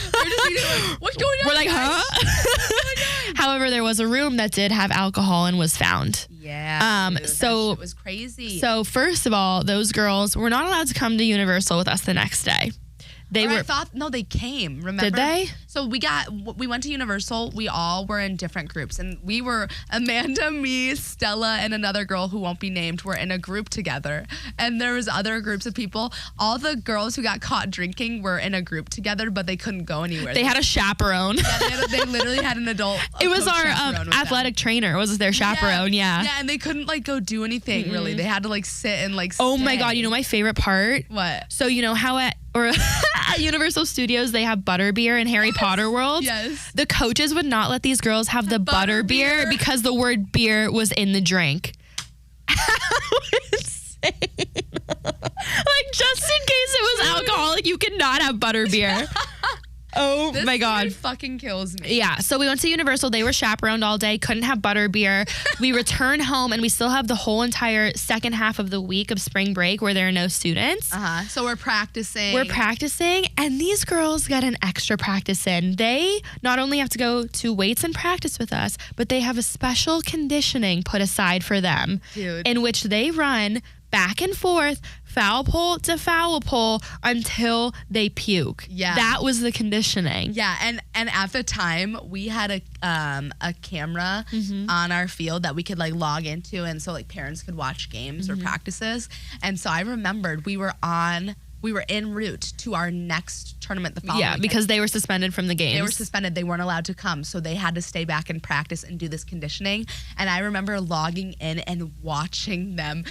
[SPEAKER 1] We're just eating, what's going on?
[SPEAKER 2] We're like, huh?
[SPEAKER 1] Oh
[SPEAKER 2] However, there was a room that did have alcohol and was found.
[SPEAKER 1] Yeah.
[SPEAKER 2] Dude, so
[SPEAKER 1] that shit was crazy.
[SPEAKER 2] So first of all, those girls were not allowed to come to Universal with us the next day. They
[SPEAKER 1] came. Remember?
[SPEAKER 2] Did they?
[SPEAKER 1] So we went to Universal. We all were in different groups, and we were Amanda, me, Stella, and another girl who won't be named were in a group together. And there was other groups of people. All the girls who got caught drinking were in a group together, but they couldn't go anywhere.
[SPEAKER 2] They had a chaperone.
[SPEAKER 1] Yeah, they literally had an adult.
[SPEAKER 2] It was our athletic trainer. Was their chaperone? Yeah.
[SPEAKER 1] Yeah, and they couldn't go do anything really. They had to sit and
[SPEAKER 2] Oh my God! You know my favorite part?
[SPEAKER 1] What?
[SPEAKER 2] So you know how at Universal Studios they have butterbeer in Harry Potter World?
[SPEAKER 1] Yes.
[SPEAKER 2] The coaches would not let these girls have the butterbeer because the word beer was in the drink. How insane. Just in case it was alcoholic, you could not have butterbeer. Oh my God.
[SPEAKER 1] This fucking kills me.
[SPEAKER 2] Yeah. So we went to Universal. They were chaperoned all day. Couldn't have butterbeer. We returned home and we still have the whole entire second half of the week of spring break where there are no students.
[SPEAKER 1] So we're practicing.
[SPEAKER 2] And these girls got an extra practice in. They not only have to go to weights and practice with us, but they have a special conditioning put aside for them.
[SPEAKER 1] Dude.
[SPEAKER 2] In which they run back and forth, foul pole to foul pole until they puke.
[SPEAKER 1] Yeah.
[SPEAKER 2] That was the conditioning.
[SPEAKER 1] Yeah, and at the time we had a camera on our field that we could like log into, and so like parents could watch games or practices. And so I remembered we were en route to our next tournament the following weekend.
[SPEAKER 2] Because they were suspended from the games.
[SPEAKER 1] They were suspended. They weren't allowed to come. So they had to stay back and practice and do this conditioning. And I remember logging in and watching them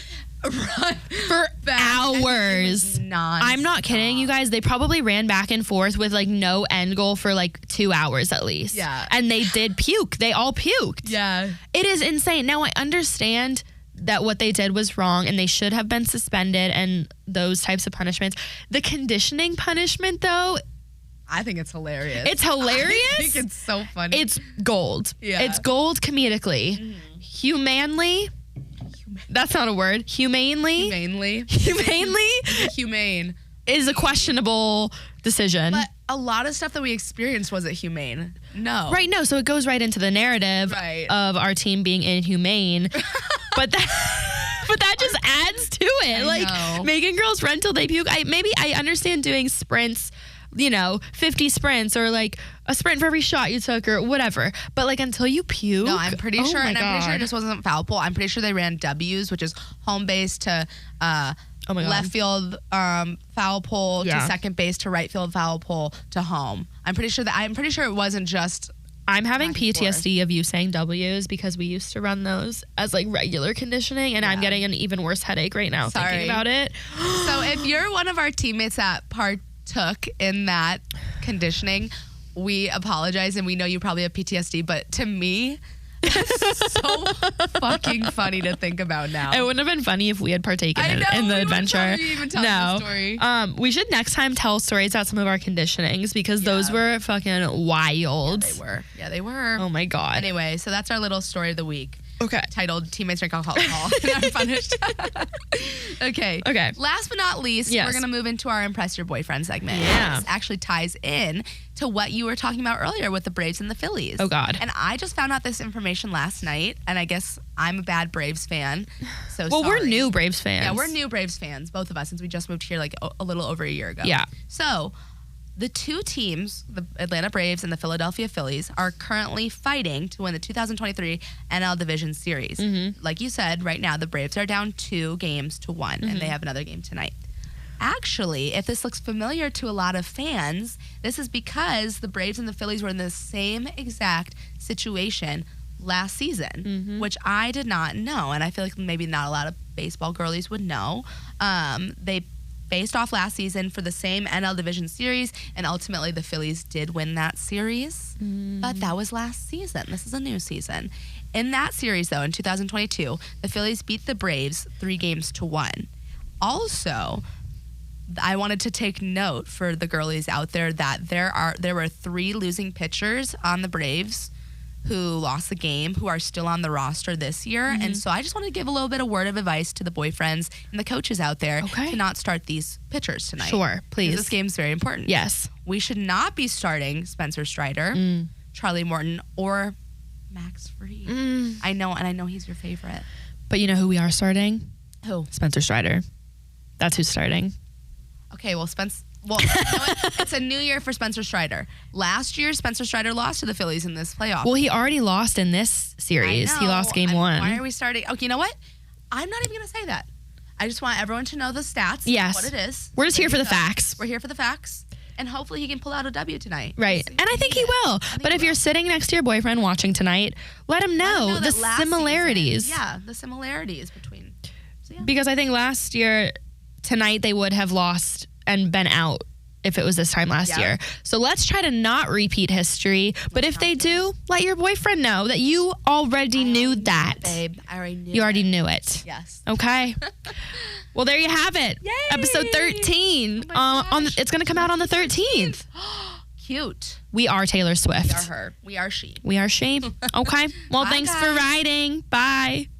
[SPEAKER 1] run
[SPEAKER 2] for
[SPEAKER 1] back.
[SPEAKER 2] Hours. I'm not kidding, you guys. They probably ran back and forth with like no end goal for like 2 hours at least.
[SPEAKER 1] Yeah.
[SPEAKER 2] And they did puke. They all puked.
[SPEAKER 1] Yeah.
[SPEAKER 2] It is insane. Now I understand that what they did was wrong and they should have been suspended and those types of punishments. The conditioning punishment, though,
[SPEAKER 1] I think it's hilarious.
[SPEAKER 2] It's hilarious.
[SPEAKER 1] I think it's so funny.
[SPEAKER 2] It's gold.
[SPEAKER 1] Yeah.
[SPEAKER 2] It's gold comedically. Humanely. That's not a word. Humanely.
[SPEAKER 1] Humanely
[SPEAKER 2] Humanely is a questionable decision.
[SPEAKER 1] But a lot of stuff that we experienced wasn't humane. No.
[SPEAKER 2] Right, no. So it goes right into the narrative of our team being inhumane. but that just adds to it. Making girls run till they puke. I understand doing sprints, 50 sprints or like a sprint for every shot you took or whatever. But like until you puke.
[SPEAKER 1] No, I'm pretty sure. And I'm pretty sure it just wasn't foul pole. I'm pretty sure they ran W's, which is home base to left field foul pole to second base to right field foul pole to home. I'm pretty sure it wasn't just.
[SPEAKER 2] I'm having PTSD of you saying W's because we used to run those as like regular conditioning, and I'm getting an even worse headache right now thinking about it.
[SPEAKER 1] So if you're one of our teammates that partook in that conditioning, we apologize, and we know you probably have PTSD, but to me, it's so fucking funny to think about now.
[SPEAKER 2] It wouldn't have been funny if we had partaken in the adventure. We should next time tell stories about some of our conditionings because those were fucking wild.
[SPEAKER 1] Yeah, they were.
[SPEAKER 2] Oh my God.
[SPEAKER 1] Anyway, so that's our little story of the week.
[SPEAKER 2] Okay.
[SPEAKER 1] Titled Teammates Drink Alcohol and Are Punished. Okay. Last but not least, we're going to move into our Impress Your Boyfriend segment.
[SPEAKER 2] Yeah.
[SPEAKER 1] This actually ties in to what you were talking about earlier with the Braves and the Phillies.
[SPEAKER 2] Oh, God.
[SPEAKER 1] And I just found out this information last night, and I guess I'm a bad Braves fan. So
[SPEAKER 2] we're new Braves fans.
[SPEAKER 1] Yeah, we're new Braves fans, both of us, since we just moved here like a little over a year ago.
[SPEAKER 2] Yeah.
[SPEAKER 1] So the two teams, the Atlanta Braves and the Philadelphia Phillies, are currently fighting to win the 2023 NL Division Series. Like you said, right now the Braves are down 2-1, and they have another game tonight. Actually, if this looks familiar to a lot of fans, this is because the Braves and the Phillies were in the same exact situation last season, which I did not know, and I feel like maybe not a lot of baseball girlies would know. They faced off last season for the same NL Division Series, and ultimately the Phillies did win that series, but that was last season. This is a new season. In that series, though, in 2022, the Phillies beat the Braves 3-1. Also, I wanted to take note for the girlies out there that there were 3 losing pitchers on the Braves who lost the game, who are still on the roster this year. And so I just want to give a little bit of word of advice to the boyfriends and the coaches out there to not start these pitchers tonight.
[SPEAKER 2] Sure, please.
[SPEAKER 1] This game's very important.
[SPEAKER 2] Yes.
[SPEAKER 1] We should not be starting Spencer Strider, Charlie Morton, or Max Fried. I know, and I know he's your favorite.
[SPEAKER 2] But you know who we are starting?
[SPEAKER 1] Who?
[SPEAKER 2] Spencer Strider. That's who's starting.
[SPEAKER 1] Okay, well, you know what? It's a new year for Spencer Strider. Last year, Spencer Strider lost to the Phillies in this playoff.
[SPEAKER 2] Well, he already lost in this series. He lost game 1.
[SPEAKER 1] Why are we starting? Okay, you know what? I'm not even going to say that. I just want everyone to know the stats.
[SPEAKER 2] Yes.
[SPEAKER 1] What it is.
[SPEAKER 2] We're just here for the facts.
[SPEAKER 1] We're here for the facts. And hopefully he can pull out a W tonight.
[SPEAKER 2] Right. And I think he will. But if you're sitting next to your boyfriend watching tonight, let him know the similarities.
[SPEAKER 1] Season, the similarities between. So
[SPEAKER 2] because I think last year, tonight, they would have lost and been out if it was this time last year. So let's try to not repeat history. But if they do, let your boyfriend know that you already knew that.
[SPEAKER 1] Babe, I already knew
[SPEAKER 2] You already knew it.
[SPEAKER 1] Yes.
[SPEAKER 2] Okay. Well, there you have it.
[SPEAKER 1] Yay!
[SPEAKER 2] Episode 13. It's going to come out on the 13th.
[SPEAKER 1] Cute.
[SPEAKER 2] We are Taylor Swift.
[SPEAKER 1] We are her. We are she.
[SPEAKER 2] We are she. Okay. Well, thanks for riding. Bye.